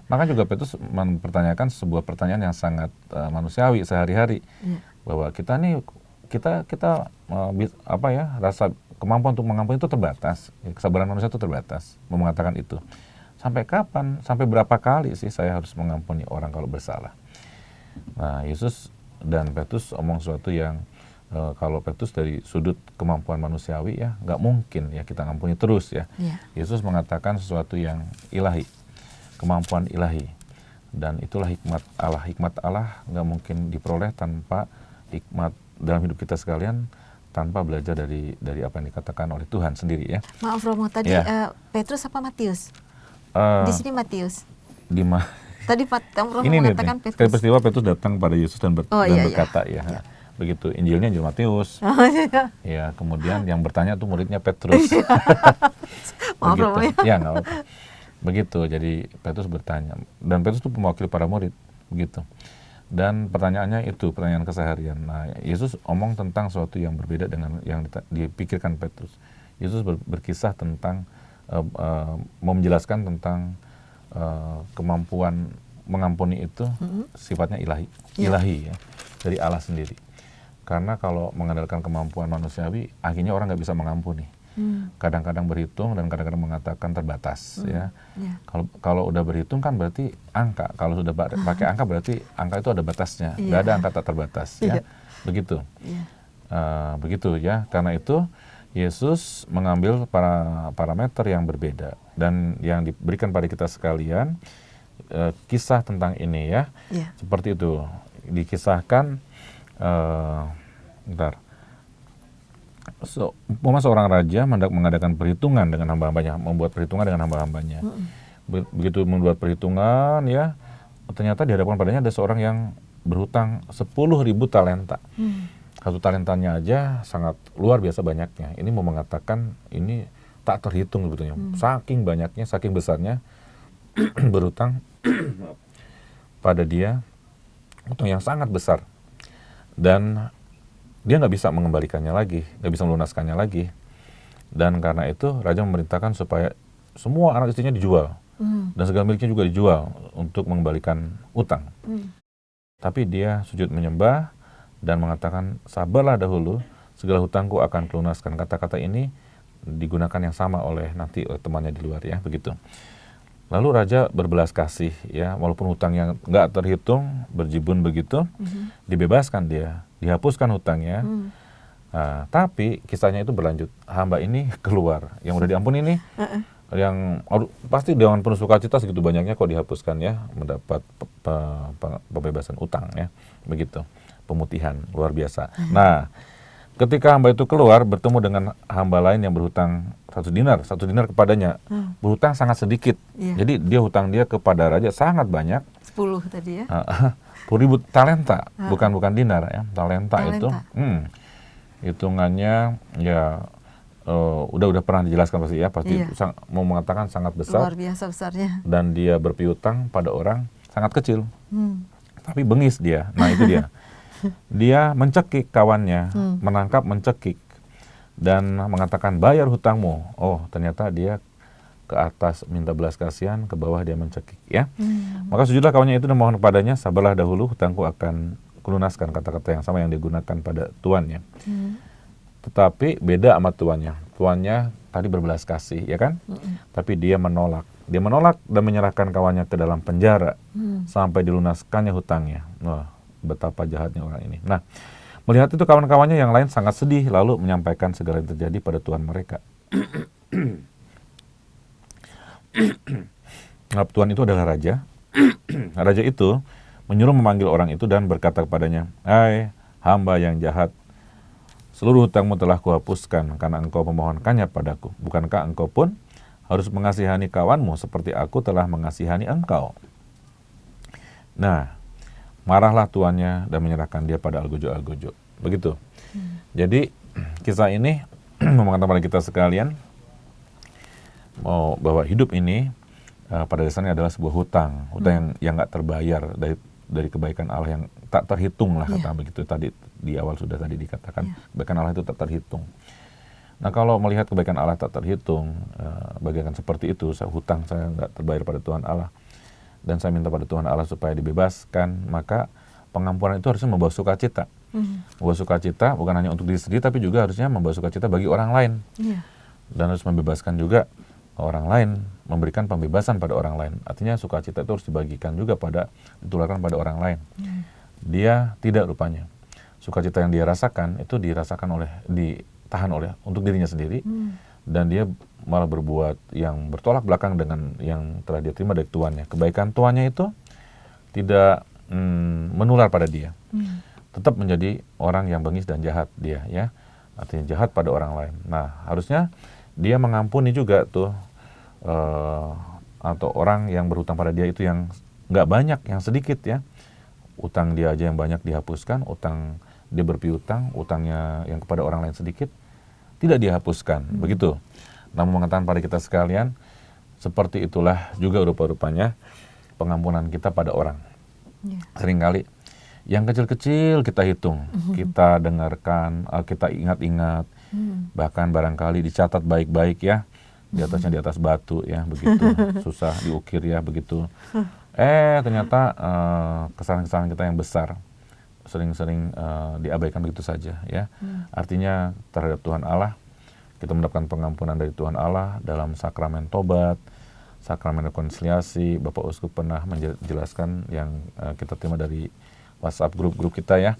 Maka juga Petrus mempertanyakan sebuah pertanyaan yang sangat manusiawi sehari-hari, bahwa kita rasa kemampuan untuk mengampuni itu terbatas, kesabaran manusia itu terbatas, mau mengatakan itu. Sampai kapan, sampai berapa kali sih saya harus mengampuni orang kalau bersalah? Nah Yesus dan Petrus omong sesuatu yang kalau Petrus dari sudut kemampuan manusiawi ya nggak mungkin ya kita ngampuni terus ya. Yesus mengatakan sesuatu yang ilahi, kemampuan ilahi, dan itulah hikmat Allah. Hikmat Allah nggak mungkin diperoleh tanpa hikmat dalam hidup kita sekalian, tanpa belajar dari apa yang dikatakan oleh Tuhan sendiri ya. Maaf Romo, tadi Petrus apa Matius? Di sini Matius. Tadi Pak Tamro Ini nih, mengatakan sekali Petrus. peristiwa Petrus datang pada Yesus dan, Oh, dan iya, iya. berkata ya. Begitu, Injilnya Injil Matius. Oh, iya. Ya, kemudian yang bertanya tuh muridnya Petrus. Maaf Begitu. Romo ya. Ya, nggak apa-apa. Begitu, jadi Petrus bertanya. Dan Petrus itu mewakili para murid. Begitu. Dan pertanyaannya itu, pertanyaan keseharian. Nah, Yesus omong tentang sesuatu yang berbeda dengan yang dipikirkan Petrus. Yesus berkisah tentang, mau menjelaskan tentang kemampuan mengampuni itu sifatnya ilahi. Ilahi ya, dari Allah sendiri. Karena kalau mengandalkan kemampuan manusiawi, akhirnya orang nggak bisa mengampuni. Kadang-kadang berhitung dan kadang-kadang mengatakan terbatas. Ya. Kalau udah berhitung kan berarti angka. Kalau sudah pakai angka berarti angka itu ada batasnya. Nggak ada angka tak terbatas. Ya. Begitu. Begitu ya. Karena itu Yesus mengambil parameter yang berbeda dan yang diberikan pada kita sekalian, kisah tentang ini ya. Seperti itu dikisahkan. Umpama seorang raja mengadakan perhitungan dengan hamba-hambanya, membuat perhitungan dengan hamba-hambanya. Begitu membuat perhitungan ya, ternyata di hadapan padanya ada seorang yang berhutang 10.000 talenta. Satu talentanya aja sangat luar biasa banyaknya. Ini mau mengatakan ini tak terhitung sebetulnya. Saking banyaknya, saking besarnya berhutang pada dia, hutang yang sangat besar. Dan dia nggak bisa mengembalikannya lagi, nggak bisa melunaskannya lagi. Dan karena itu raja memerintahkan supaya semua anak istrinya dijual dan segala miliknya juga dijual untuk mengembalikan utang. Tapi dia sujud menyembah dan mengatakan, sabarlah dahulu, segala hutangku akan kelunaskan. Kata-kata ini digunakan yang sama oleh temannya di luar ya, begitu. Lalu raja berbelas kasih ya, walaupun hutang yang nggak terhitung, berjibun begitu, dibebaskan dia, dihapuskan hutangnya. Tapi kisahnya itu berlanjut. Hamba ini keluar, yang udah diampuni ini, yang pasti dengan penuh sukacita segitu banyaknya kok dihapuskan ya, mendapat pembebasan utang ya, begitu, pemutihan luar biasa. Nah, ketika hamba itu keluar bertemu dengan hamba lain yang berhutang 1 dinar kepadanya, berhutang sangat sedikit. Jadi hutang dia kepada raja sangat banyak. 10 tadi ya. 10.000 talenta, bukan dinar ya, talenta. Itu hitungannya ya udah pernah dijelaskan pasti ya, pasti mau mengatakan sangat besar. Luar biasa besarnya. Dan dia berpiutang pada orang sangat kecil. Tapi bengis dia. Nah, itu dia. Dia mencekik kawannya, menangkap, mencekik, dan mengatakan bayar hutangmu. Oh, ternyata dia ke atas minta belas kasihan, ke bawah dia mencekik ya. Maka sujudlah kawannya itu dan mohon kepadanya, sabarlah dahulu, hutangku akan kulunaskan. Kata-kata yang sama yang digunakan pada tuannya. Tetapi beda sama tuannya. Tuannya tadi berbelas kasih ya kan? Tapi dia menolak. Dia menolak dan menyerahkan kawannya ke dalam penjara sampai dilunaskannya hutangnya. Wah, betapa jahatnya orang ini. Nah, melihat itu kawan-kawannya yang lain sangat sedih, lalu menyampaikan segala yang terjadi pada tuan mereka. Nah, tuan itu adalah raja. Raja itu menyuruh memanggil orang itu dan berkata kepadanya, hai hamba yang jahat, seluruh hutangmu telah kuhapuskan karena engkau memohonkannya padaku. Bukankah engkau pun harus mengasihani kawanmu seperti aku telah mengasihani engkau? Nah, marahlah tuannya dan menyerahkan dia pada algojo-algojo. Begitu. Jadi kisah ini mengatakan pada kita sekalian bahwa hidup ini pada dasarnya adalah sebuah hutang yang nggak terbayar dari kebaikan Allah yang tak terhitung lah, kata begitu tadi di awal sudah tadi dikatakan kebaikan Allah itu tak terhitung. Nah, kalau melihat kebaikan Allah tak terhitung, bagaikan seperti itu, hutang saya nggak terbayar pada Tuhan Allah, dan saya minta pada Tuhan Allah supaya dibebaskan, maka pengampunan itu harusnya membawa sukacita. Membawa sukacita bukan hanya untuk diri sendiri, tapi juga harusnya membawa sukacita bagi orang lain. Dan harus membebaskan juga orang lain, memberikan pembebasan pada orang lain. Artinya sukacita itu harus dibagikan juga ditularkan pada orang lain. Dia tidak rupanya. Sukacita yang dia rasakan itu ditahan oleh untuk dirinya sendiri, dan dia malah berbuat yang bertolak belakang dengan yang telah dia terima dari tuannya. Kebaikan tuannya itu tidak menular pada dia. Tetap menjadi orang yang bengis dan jahat dia ya. Artinya jahat pada orang lain. Nah, harusnya dia mengampuni juga tuh atau orang yang berhutang pada dia itu yang nggak banyak, yang sedikit ya. Utang dia aja yang banyak dihapuskan, utang dia berpiutang, utangnya yang kepada orang lain sedikit tidak dihapuskan. Begitu. Namun mengatakan pada kita sekalian, seperti itulah juga rupa-rupanya pengampunan kita pada orang. Seringkali yang kecil-kecil kita hitung, kita dengarkan, kita ingat-ingat, bahkan barangkali dicatat baik-baik ya, di atasnya di atas batu ya, begitu, susah diukir ya, begitu. Ternyata kesalahan-kesalahan kita yang besar sering-sering diabaikan begitu saja ya. Artinya terhadap Tuhan Allah, kita mendapatkan pengampunan dari Tuhan Allah dalam sakramen tobat, sakramen rekonsiliasi. Bapak Uskup pernah menjelaskan yang kita terima dari WhatsApp grup-grup kita ya,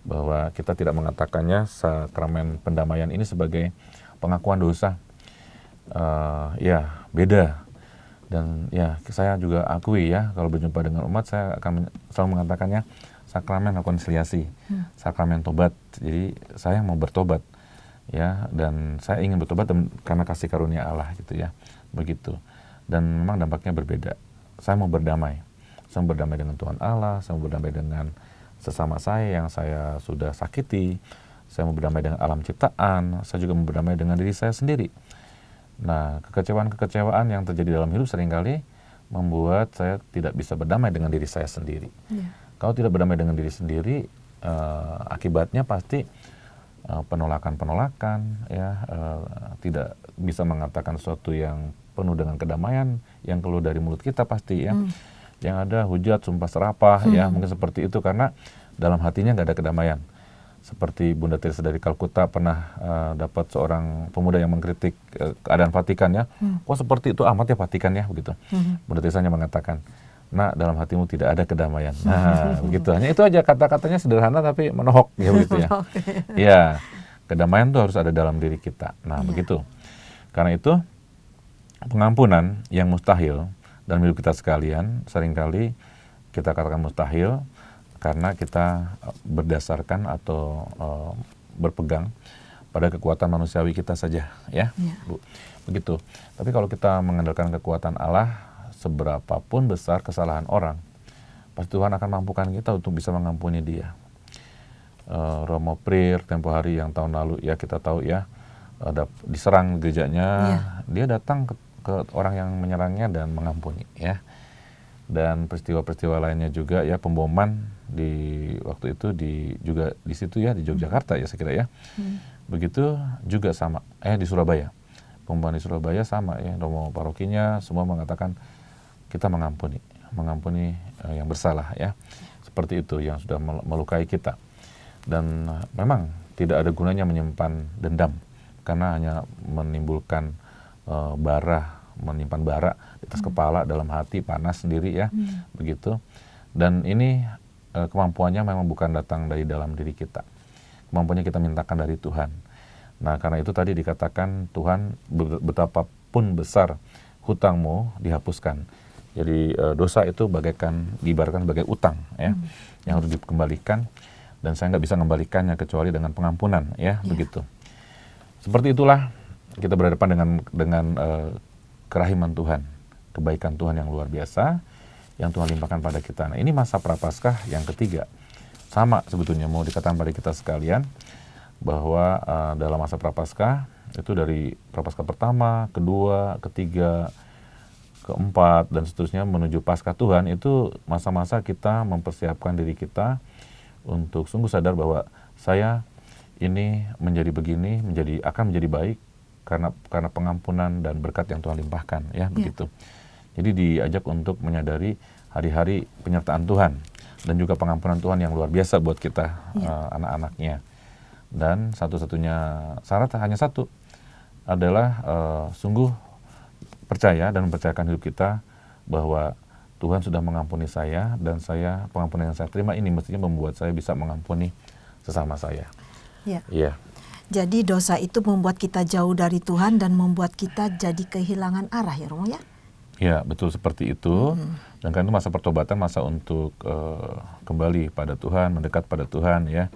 bahwa kita tidak mengatakannya sakramen pendamaian ini sebagai pengakuan dosa. Ya, beda. Dan ya, saya juga akui ya, kalau berjumpa dengan umat, saya akan selalu mengatakannya sakramen rekonsiliasi, sakramen tobat. Jadi saya mau bertobat ya, dan saya ingin bertobat karena kasih karunia Allah gitu ya, begitu. Dan memang dampaknya berbeda. Saya mau berdamai. Saya mau berdamai dengan Tuhan Allah, saya mau berdamai dengan sesama saya yang saya sudah sakiti, saya mau berdamai dengan alam ciptaan, saya juga mau berdamai dengan diri saya sendiri. Nah, kekecewaan-kekecewaan yang terjadi dalam hidup seringkali membuat saya tidak bisa berdamai dengan diri saya sendiri. Kalau tidak berdamai dengan diri sendiri, akibatnya pasti penolakan-penolakan, ya, tidak bisa mengatakan sesuatu yang penuh dengan kedamaian yang keluar dari mulut kita pasti ya. Yang ada hujat, sumpah serapah, ya mungkin seperti itu karena dalam hatinya nggak ada kedamaian. Seperti Bunda Teresa dari Kalkuta pernah dapat seorang pemuda yang mengkritik keadaan Vatikan ya. Kok seperti itu amat ya Vatikan ya, begitu. Bunda Teresa hanya mengatakan, nah dalam hatimu tidak ada kedamaian. Nah begitu, hanya itu aja, kata-katanya sederhana tapi menohok ya, begitu ya. Ya, kedamaian itu harus ada dalam diri kita. Nah begitu. Karena itu pengampunan yang mustahil dalam hidup kita sekalian seringkali kita katakan mustahil karena kita berdasarkan atau berpegang pada kekuatan manusiawi kita saja ya, Bu. Begitu. Tapi kalau kita mengandalkan kekuatan Allah, seberapapun besar kesalahan orang, pasti Tuhan akan mampukan kita untuk bisa mengampuni dia. Romo Prier tempo hari yang tahun lalu ya, kita tahu ya, diserang gerejanya, dia datang ke orang yang menyerangnya dan mengampuni ya. Dan peristiwa-peristiwa lainnya juga ya, pemboman di waktu itu juga di situ ya, di Yogyakarta ya saya kira ya. Begitu juga sama di Surabaya. Pemboman di Surabaya sama ya, Romo parokinya semua mengatakan kita mengampuni yang bersalah ya. Seperti itu yang sudah melukai kita. Dan memang tidak ada gunanya menyimpan dendam karena hanya menimbulkan menyimpan bara di atas kepala, dalam hati panas sendiri ya, begitu. Dan ini kemampuannya memang bukan datang dari dalam diri kita, kemampuannya kita mintakan dari Tuhan. Nah karena itu tadi dikatakan Tuhan betapapun besar hutangmu dihapuskan. Jadi dosa itu diibaratkan sebagai utang ya, yang harus dikembalikan, dan saya nggak bisa mengembalikannya kecuali dengan pengampunan ya, begitu. Seperti itulah kita berhadapan dengan kerahiman Tuhan, kebaikan Tuhan yang luar biasa yang Tuhan limpahkan pada kita. Nah ini masa Prapaskah yang ketiga, sama sebetulnya mau dikatakan pada kita sekalian bahwa dalam masa Prapaskah itu dari Prapaskah pertama, kedua, ketiga, keempat dan seterusnya menuju Paskah Tuhan, itu masa-masa kita mempersiapkan diri kita untuk sungguh sadar bahwa saya ini menjadi begini, akan menjadi baik karena pengampunan dan berkat yang Tuhan limpahkan ya, begitu. Jadi diajak untuk menyadari hari-hari penyertaan Tuhan dan juga pengampunan Tuhan yang luar biasa buat kita anak-anaknya. Dan satu-satunya syarat hanya satu, adalah sungguh percaya dan mempercayakan hidup kita bahwa Tuhan sudah mengampuni saya, dan pengampunan yang saya terima ini mestinya membuat saya bisa mengampuni sesama saya. Iya. Jadi dosa itu membuat kita jauh dari Tuhan dan membuat kita jadi kehilangan arah ya Romo ya? Ya betul seperti itu. Dan karena itu masa pertobatan, masa untuk kembali pada Tuhan, mendekat pada Tuhan ya.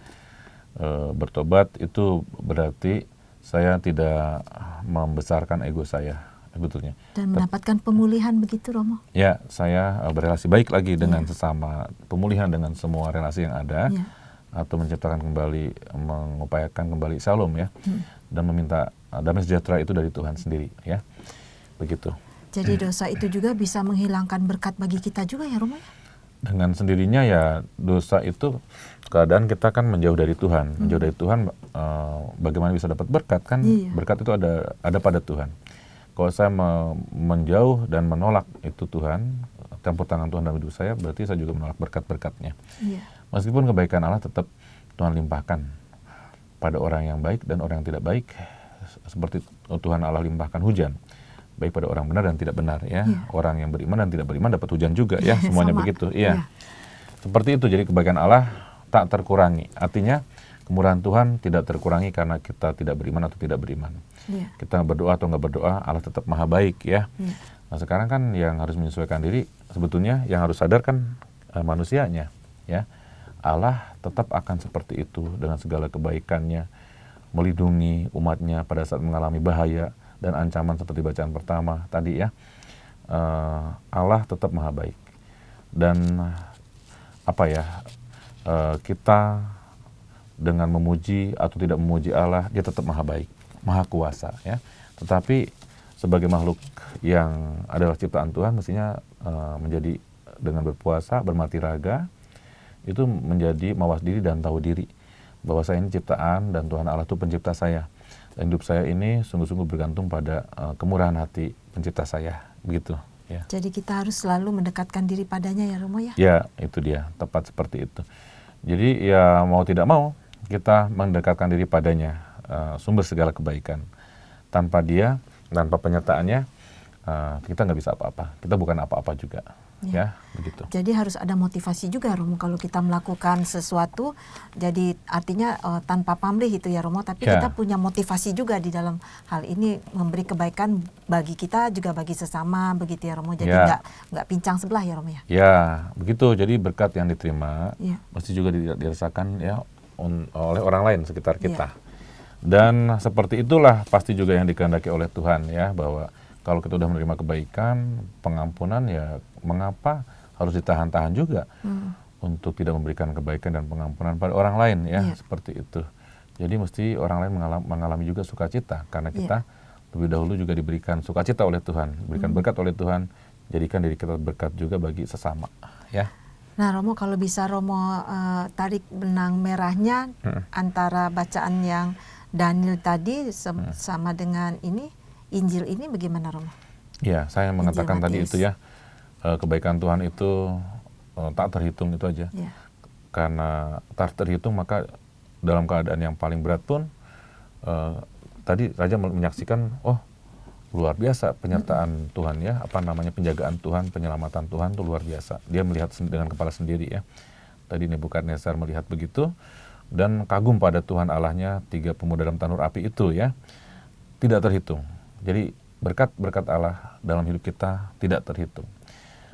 Bertobat itu berarti saya tidak membesarkan ego saya. sebetulnya. Dan mendapatkan pemulihan begitu, Romo? Ya, saya berrelasi baik lagi dengan sesama, pemulihan dengan semua relasi yang ada, atau menciptakan kembali, mengupayakan kembali shalom ya, dan meminta damai sejahtera itu dari Tuhan sendiri ya, begitu. Jadi dosa itu juga bisa menghilangkan berkat bagi kita juga ya, Romo? Dengan sendirinya ya, dosa itu keadaan kita kan menjauh dari Tuhan. Menjauh dari Tuhan, bagaimana bisa dapat berkat kan? Berkat itu ada pada Tuhan. Kalau saya menjauh dan menolak itu Tuhan, campur tangan Tuhan dalam hidup saya, berarti saya juga menolak berkat-berkatnya. Meskipun kebaikan Allah tetap Tuhan limpahkan pada orang yang baik dan orang yang tidak baik, seperti Tuhan Allah limpahkan hujan, baik pada orang benar dan tidak benar ya. Orang yang beriman dan tidak beriman dapat hujan juga ya, semuanya begitu. Iya. Seperti itu, jadi kebaikan Allah tak terkurangi. Artinya kemurahan Tuhan tidak terkurangi karena kita tidak beriman atau tidak beriman. Kita berdoa atau nggak berdoa, Allah tetap maha baik ya. Nah sekarang kan yang harus menyesuaikan diri, sebetulnya yang harus sadar kan manusianya ya. Allah tetap akan seperti itu dengan segala kebaikannya, melindungi umatnya pada saat mengalami bahaya dan ancaman seperti bacaan pertama tadi ya. Allah tetap maha baik. Dan kita dengan memuji atau tidak memuji Allah, dia tetap maha baik, maha kuasa ya. Tetapi sebagai makhluk yang adalah ciptaan Tuhan, mestinya menjadi dengan berpuasa, bermati raga, itu menjadi mawas diri dan tahu diri bahwa saya ini ciptaan dan Tuhan Allah itu pencipta saya. Dan hidup saya ini sungguh-sungguh bergantung pada kemurahan hati pencipta saya, begitu ya. Jadi kita harus selalu mendekatkan diri padanya ya, Romo ya? Ya, itu dia, tepat seperti itu. Jadi ya mau tidak mau kita mendekatkan diri padanya, sumber segala kebaikan. Tanpa dia, tanpa penyertaannya, kita nggak bisa apa-apa. Kita bukan apa-apa juga. Ya, begitu. Jadi harus ada motivasi juga, Romo, kalau kita melakukan sesuatu. Jadi artinya tanpa pamrih itu ya, Romo, tapi kita punya motivasi juga di dalam hal ini, memberi kebaikan bagi kita juga bagi sesama, begitu ya, Romo. Jadi nggak pincang sebelah ya, Romo ya. Ya, begitu. Jadi berkat yang diterima mesti juga dirasakan ya oleh orang lain sekitar kita. Dan seperti itulah pasti juga yang dikehendaki oleh Tuhan ya, bahwa kalau kita sudah menerima kebaikan, pengampunan, ya mengapa harus ditahan-tahan juga untuk tidak memberikan kebaikan dan pengampunan pada orang lain ya, seperti itu. Jadi mesti orang lain mengalami juga sukacita, karena kita lebih dahulu juga diberikan sukacita oleh Tuhan, diberikan berkat oleh Tuhan, jadikan diri kita berkat juga bagi sesama ya. Nah, Romo, kalau bisa Romo tarik benang merahnya antara bacaan yang Daniel tadi sama dengan ini, Injil ini bagaimana, Romo? Ya, saya mengatakan tadi itu ya, kebaikan Tuhan itu tak terhitung, itu aja. Karena tak terhitung, maka dalam keadaan yang paling berat pun, tadi Raja menyaksikan, oh luar biasa penyertaan Tuhan ya, penjagaan Tuhan, penyelamatan Tuhan itu luar biasa. Dia melihat dengan kepala sendiri ya. Tadi Nebukadnezar melihat begitu, dan kagum pada Tuhan Allahnya, 3 pemuda dalam tanur api itu ya, tidak terhitung. Jadi berkat Allah dalam hidup kita tidak terhitung.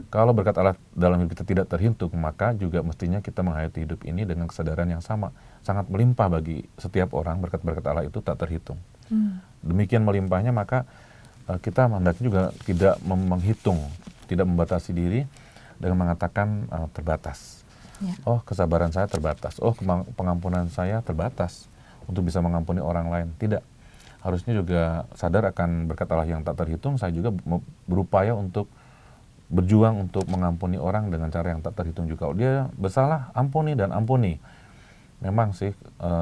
Kalau berkat Allah dalam hidup kita tidak terhitung, maka juga mestinya kita menghayati hidup ini dengan kesadaran yang sama. Sangat melimpah bagi setiap orang, berkat-berkat Allah itu tak terhitung. Demikian melimpahnya, maka kita hendaknya juga tidak menghitung, tidak membatasi diri dengan mengatakan terbatas. Oh, kesabaran saya terbatas. Oh, pengampunan saya terbatas untuk bisa mengampuni orang lain. Tidak. Harusnya juga sadar akan berkat Allah yang tak terhitung. Saya juga berupaya untuk berjuang untuk mengampuni orang dengan cara yang tak terhitung juga. Kalau dia bersalah, ampuni dan ampuni. Memang sih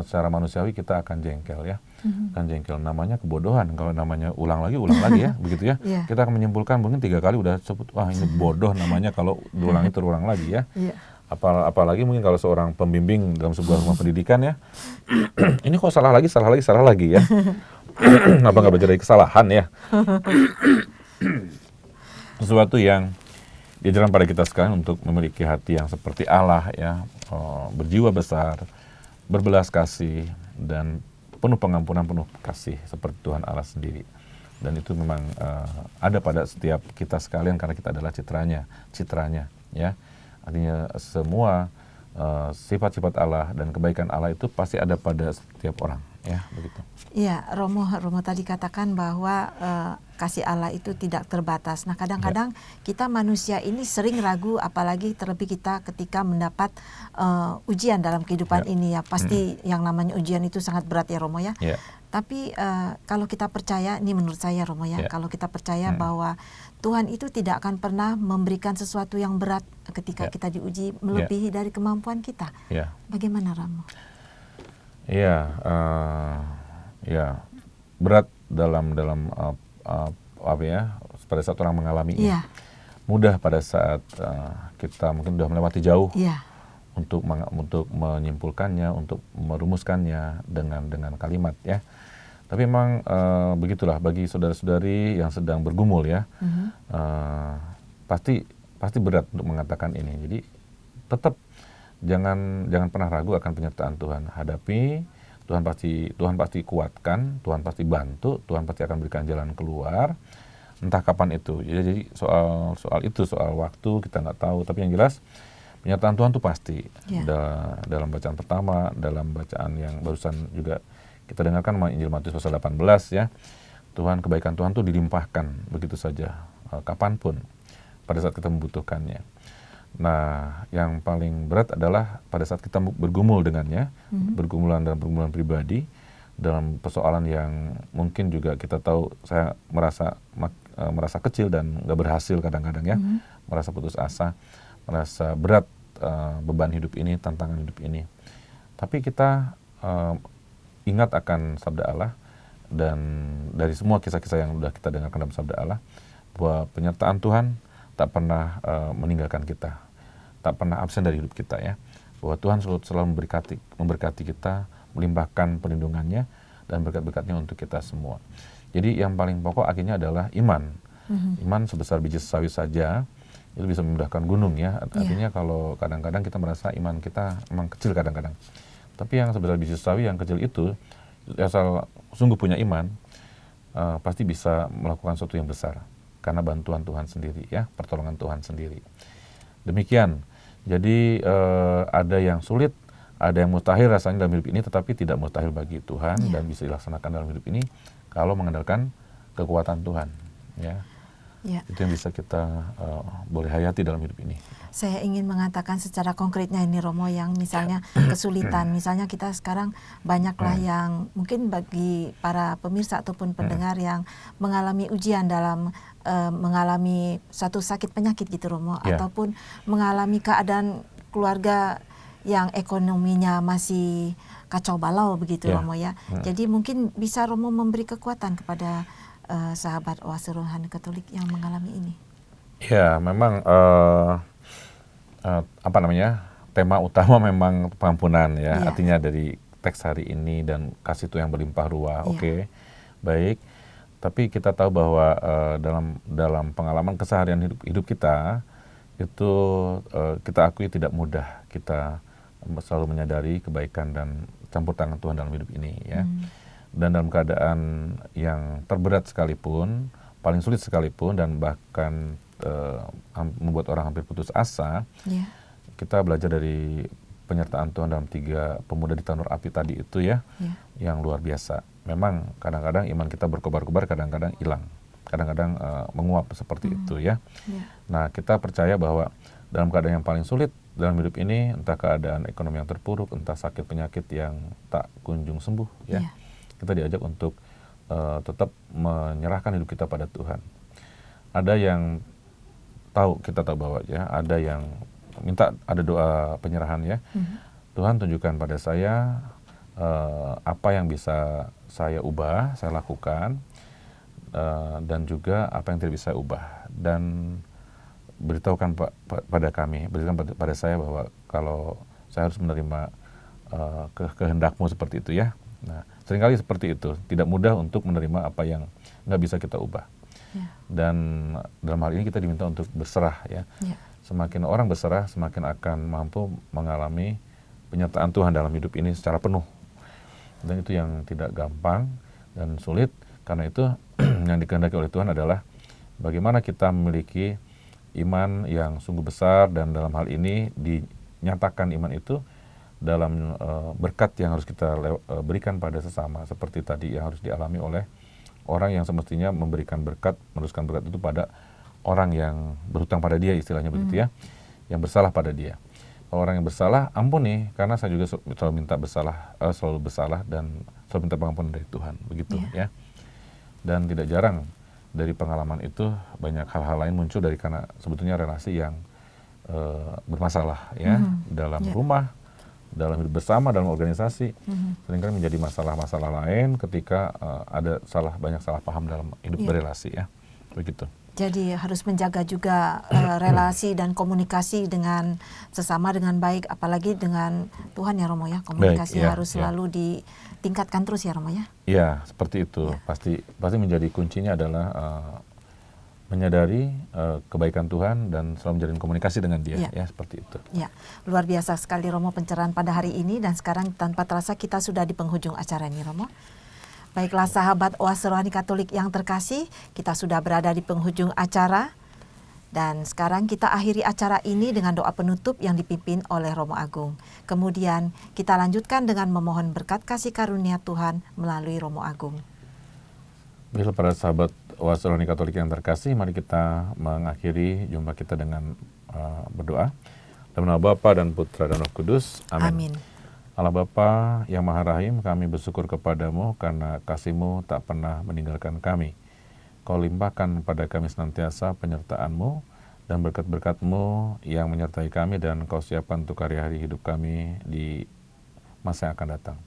secara manusiawi kita akan jengkel ya. Akan jengkel, namanya kebodohan. Kalau namanya ulang lagi ya, begitu ya. Kita akan menyimpulkan mungkin 3 kali udah sebut, wah ini bodoh namanya kalau diulangi terulang lagi ya. Apalagi mungkin kalau seorang pembimbing dalam sebuah rumah pendidikan ya, ini kok salah lagi ya. Kenapa nggak belajar dari kesalahan ya? Sesuatu yang diajarkan pada kita sekarang untuk memiliki hati yang seperti Allah ya, berjiwa besar, berbelas kasih, dan penuh pengampunan, penuh kasih seperti Tuhan Allah sendiri. Dan itu memang ada pada setiap kita sekalian, karena kita adalah citranya ya. Artinya semua sifat-sifat Allah dan kebaikan Allah itu pasti ada pada setiap orang Ya, begitu. Iya, Romo tadi katakan bahwa kasih Allah itu tidak terbatas. Nah, kadang-kadang kita manusia ini sering ragu, apalagi terlebih kita ketika mendapat ujian dalam kehidupan ini ya. Pasti yang namanya ujian itu sangat berat ya Romo ya. Ya. Tapi kalau kita percaya, ini menurut saya Romo ya, kalau kita percaya bahwa Tuhan itu tidak akan pernah memberikan sesuatu yang berat ketika kita diuji melebihi dari kemampuan kita. Bagaimana Romo? Iya, ya berat dalam apa ya, pada saat orang mengalaminya. Mudah pada saat kita mungkin sudah melewati jauh untuk menyimpulkannya, untuk merumuskannya dengan kalimat ya. Tapi memang begitulah bagi saudara-saudari yang sedang bergumul ya, pasti berat untuk mengatakan ini. Jadi tetap jangan pernah ragu akan penyertaan Tuhan. Hadapi, Tuhan pasti kuatkan, Tuhan pasti bantu, Tuhan pasti akan berikan jalan keluar. Entah kapan itu. Jadi soal waktu kita nggak tahu. Tapi yang jelas penyertaan Tuhan itu pasti. Dalam bacaan pertama, dalam bacaan yang barusan juga kita dengarkan Injil Matius pasal 18 ya. Kebaikan Tuhan itu dilimpahkan begitu saja, kapanpun, pada saat kita membutuhkannya. Nah, yang paling berat adalah pada saat kita bergumul dengannya, bergumulan pribadi, dalam persoalan yang mungkin juga kita tahu, saya merasa kecil dan nggak berhasil kadang-kadang ya, merasa putus asa, merasa berat beban hidup ini, tantangan hidup ini. Tapi kita ingat akan sabda Allah, dan dari semua kisah-kisah yang sudah kita dengarkan dalam sabda Allah, bahwa penyertaan Tuhan tak pernah meninggalkan kita, tak pernah absen dari hidup kita ya. Bahwa Tuhan selalu memberkati kita, melimpahkan perlindungannya dan berkat-berkatnya untuk kita semua. Jadi yang paling pokok akhirnya adalah iman. Iman sebesar biji sawi saja itu bisa memudahkan gunung ya. Artinya kalau kadang-kadang kita merasa iman kita memang kecil kadang-kadang. Tapi yang sebesar biji sawi yang kecil itu, asal sungguh punya iman, pasti bisa melakukan sesuatu yang besar. Karena bantuan Tuhan sendiri ya, pertolongan Tuhan sendiri. Demikian. Jadi ada yang sulit, ada yang mustahil rasanya dalam hidup ini, tetapi tidak mustahil bagi Tuhan dan bisa dilaksanakan dalam hidup ini kalau mengandalkan kekuatan Tuhan. Ya. Itu yang bisa kita boleh hayati dalam hidup ini. Saya ingin mengatakan secara konkretnya ini Romo, yang misalnya kesulitan, misalnya kita sekarang banyaklah yang mungkin bagi para pemirsa ataupun pendengar yang mengalami ujian dalam mengalami satu sakit penyakit gitu Romo, ataupun mengalami keadaan keluarga yang ekonominya masih kacau balau begitu Romo ya. Jadi mungkin bisa Romo memberi kekuatan kepada sahabat Oase Rohani Katolik yang mengalami ini. Ya, memang tema utama memang pengampunan ya. Artinya dari teks hari ini dan kasih Tuhan yang berlimpah ruah. Oke. Baik. Tapi kita tahu bahwa dalam pengalaman keseharian hidup kita itu kita akui tidak mudah kita selalu menyadari kebaikan dan campur tangan Tuhan dalam hidup ini ya. Dan dalam keadaan yang terberat sekalipun, paling sulit sekalipun, dan bahkan membuat orang hampir putus asa, kita belajar dari penyertaan Tuhan dalam 3 pemuda di tanur api tadi itu ya, yang luar biasa. Memang kadang-kadang iman kita berkobar-kobar, kadang-kadang hilang, kadang-kadang menguap seperti itu ya. Nah, kita percaya bahwa dalam keadaan yang paling sulit dalam hidup ini, entah keadaan ekonomi yang terpuruk, entah sakit penyakit yang tak kunjung sembuh ya, kita diajak untuk tetap menyerahkan hidup kita pada Tuhan. Ada yang kita tahu bahwa ya, ada yang minta, ada doa penyerahan ya. Tuhan tunjukkan pada saya apa yang bisa saya ubah, saya lakukan, dan juga apa yang tidak bisa saya ubah. Dan beritahukan beritahukan pada saya bahwa kalau saya harus menerima kehendak-Mu seperti itu ya. Nah, seringkali seperti itu, tidak mudah untuk menerima apa yang nggak bisa kita ubah. Dan dalam hal ini kita diminta untuk berserah ya. Semakin orang berserah, semakin akan mampu mengalami penyertaan Tuhan dalam hidup ini secara penuh. Dan itu yang tidak gampang dan sulit. Karena itu yang dikehendaki oleh Tuhan adalah bagaimana kita memiliki iman yang sungguh besar, dan dalam hal ini dinyatakan iman itu dalam berkat yang harus kita berikan pada sesama, seperti tadi yang harus dialami oleh orang yang semestinya meneruskan berkat itu pada orang yang berhutang pada dia, istilahnya begitu ya, yang bersalah pada dia. Kalau orang yang bersalah, ampuni, karena saya juga selalu bersalah dan selalu minta pengampunan dari Tuhan, begitu ya. Dan tidak jarang dari pengalaman itu banyak hal-hal lain muncul karena sebetulnya relasi yang bermasalah ya, dalam rumah, dalam hidup bersama, dalam organisasi, seringkali menjadi masalah-masalah lain ketika ada banyak salah paham dalam hidup berelasi ya, begitu. Jadi harus menjaga juga relasi dan komunikasi dengan sesama dengan baik, apalagi dengan Tuhan ya Romo ya. Komunikasi harus selalu ditingkatkan terus ya Romo ya. Iya, seperti itu. Pasti menjadi kuncinya adalah menyadari kebaikan Tuhan dan selalu menjalin komunikasi dengan Dia ya, seperti itu. Ya, luar biasa sekali Romo pencerahan pada hari ini, dan sekarang tanpa terasa kita sudah di penghujung acara ini Romo. Baiklah sahabat Oase Rohani Katolik yang terkasih, kita sudah berada di penghujung acara, dan sekarang kita akhiri acara ini dengan doa penutup yang dipimpin oleh Romo Agung. Kemudian kita lanjutkan dengan memohon berkat kasih karunia Tuhan melalui Romo Agung. Baiklah para sahabat Oase Rohani Katolik yang terkasih, mari kita mengakhiri jumpa kita dengan berdoa. Dalam nama Bapa dan Putra dan Roh Kudus. Amin. Allah Bapa yang Maha Rahim, kami bersyukur kepadamu karena kasih-Mu tak pernah meninggalkan kami. Kau limpahkan pada kami senantiasa penyertaan-Mu dan berkat-berkat-Mu yang menyertai kami, dan Kau siapkan untuk hari-hari hidup kami di masa yang akan datang.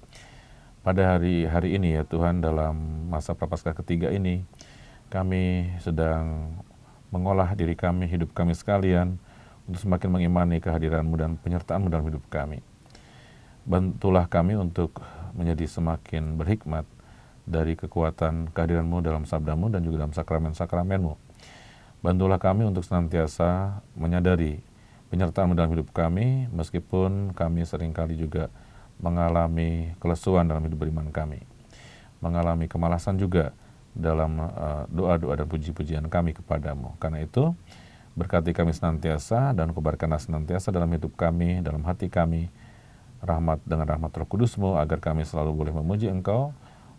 Pada hari ini ya Tuhan, dalam masa Prapaskah ketiga ini, kami sedang mengolah diri kami, hidup kami sekalian, untuk semakin mengimani kehadiran-Mu dan penyertaan-Mu dalam hidup kami. Bantulah kami untuk menjadi semakin berhikmat dari kekuatan kehadiran-Mu dalam sabda-Mu dan juga dalam sakramen-sakramen-Mu. Bantulah kami untuk senantiasa menyadari penyertaan-Mu dalam hidup kami, meskipun kami seringkali juga mengalami kelesuan dalam hidup beriman kami, mengalami kemalasan juga dalam doa-doa dan puji-pujian kami kepadamu. Karena itu, berkati kami senantiasa dan kubarkanlah senantiasa dalam hidup kami, dalam hati kami, dengan rahmat Roh Kudus-Mu, agar kami selalu boleh memuji Engkau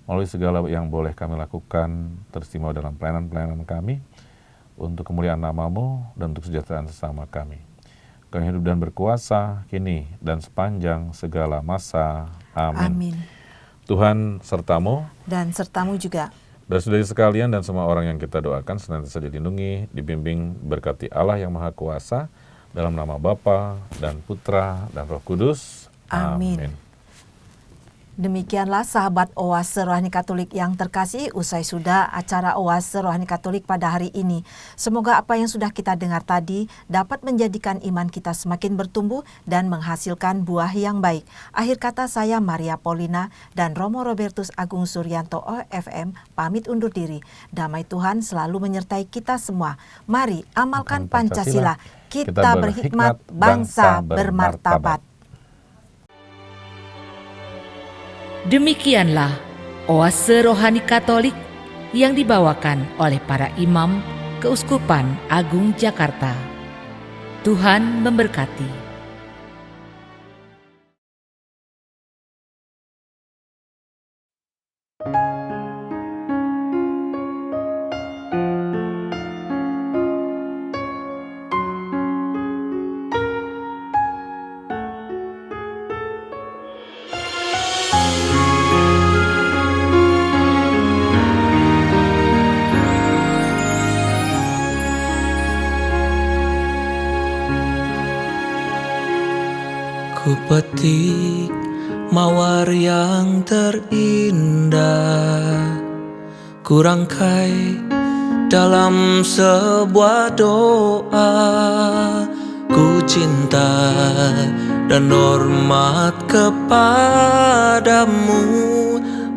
melalui segala yang boleh kami lakukan, teristimewa dalam pelayanan-pelayanan kami, untuk kemuliaan nama-Mu dan untuk kesejahteraan sesama kami. Kau hidup dan berkuasa kini dan sepanjang segala masa. Amin. Tuhan sertamu dan sertamu juga. Dan saudari sekalian dan semua orang yang kita doakan senantiasa dilindungi, dibimbing, berkati Allah yang Maha Kuasa, dalam nama Bapa dan Putra dan Roh Kudus. Amin. Demikianlah sahabat Oase Rohani Katolik yang terkasih, usai sudah acara Oase Rohani Katolik pada hari ini. Semoga apa yang sudah kita dengar tadi dapat menjadikan iman kita semakin bertumbuh dan menghasilkan buah yang baik. Akhir kata, saya Maria Paulina dan Romo Robertus Agung Suryanto OFM pamit undur diri. Damai Tuhan selalu menyertai kita semua. Mari amalkan Pancasila. Kita berhikmat, bangsa bermartabat. Demikianlah Oase Rohani Katolik yang dibawakan oleh para imam Keuskupan Agung Jakarta. Tuhan memberkati. Ku petik mawar yang terindah, ku rangkai dalam sebuah doa. Ku cinta dan hormat kepadamu,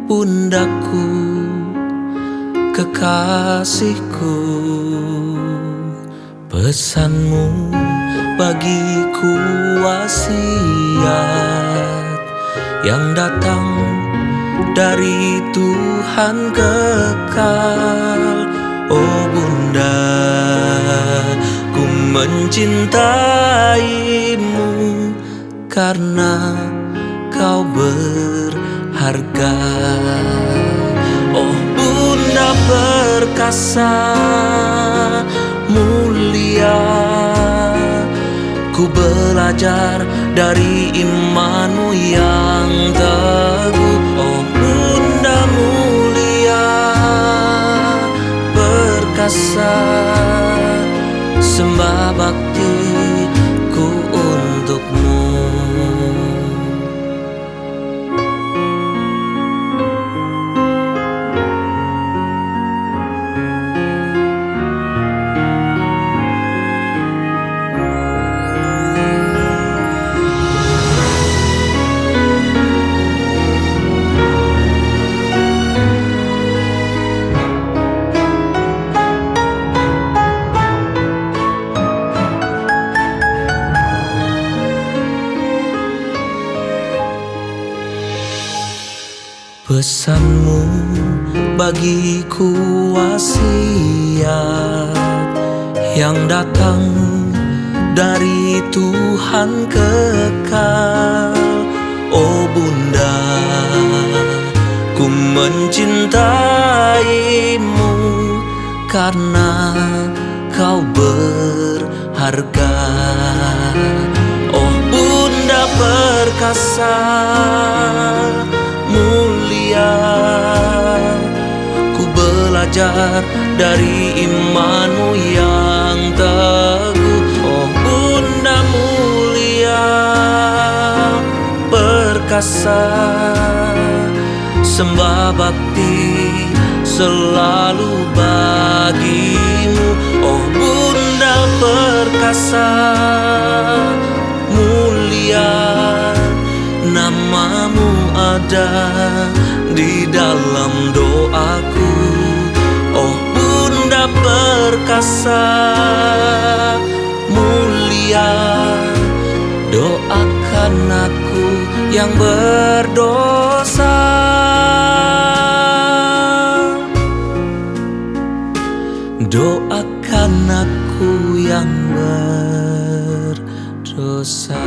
Bundaku, kekasihku. Pesanmu bagiku wasiat yang datang dari Tuhan kekal. Oh Bunda, ku mencintaimu karena kau berharga. Oh Bunda perkasa mulia, ku belajar dari imanmu yang teguh. Oh Bunda mulia, perkasa, sembah baktiku untukmu. Pesanmu bagiku wasiat yang datang dari Tuhan kekal. Oh Bunda, ku mencintaimu karena kau berharga. Oh Bunda perkasa mulia, ku belajar dari imanmu yang teguh. Oh Bunda mulia, perkasa, sembah bakti selalu bagimu. Oh Bunda perkasa mulia, namamu ada di dalam doaku. Oh Bunda perkasa mulia, doakan aku yang berdosa. Doakan aku yang berdosa.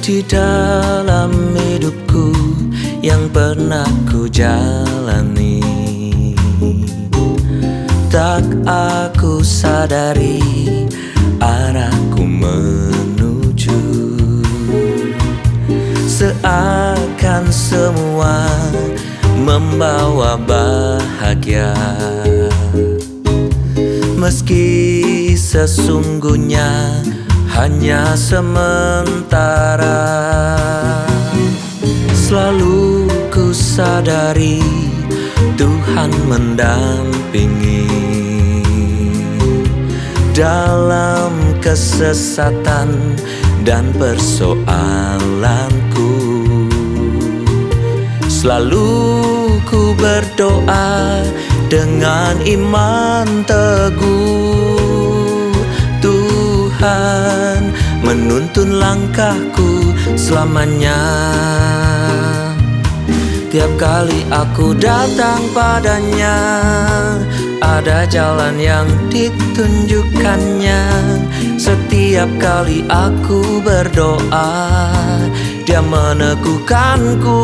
Di dalam hidupku yang pernah ku jalani, tak aku sadari arahku menuju. Seakan semua membawa bahagia, meski sesungguhnya hanya sementara. Selalu ku sadari Tuhan mendampingi dalam kesesatan dan persoalanku. Selalu ku berdoa dengan iman teguh. Tuhan menuntun langkahku selamanya. Tiap kali aku datang padanya, ada jalan yang ditunjukkannya. Setiap kali aku berdoa, Dia meneguhkanku.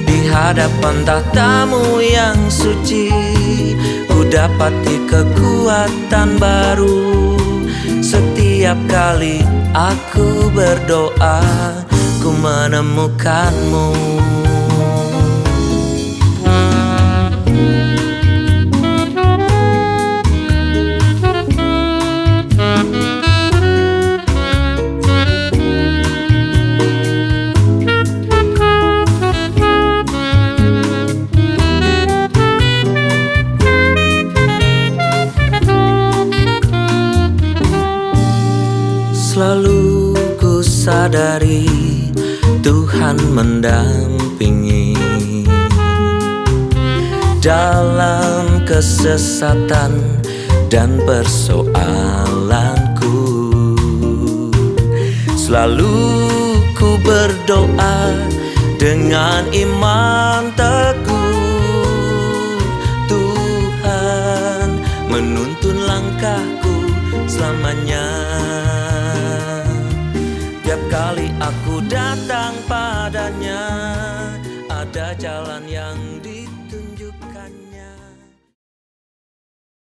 Di hadapan tahta-Mu yang suci, ku dapati kekuatan baru. Setiap kali aku berdoa, ku menemukan-Mu. Selalu ku sadari Tuhan mendampingi dalam kesesatan dan persoalanku. Selalu ku berdoa dengan iman teguh, Tuhan menuntun langkahku selamanya. Tiap kali aku datang padanya,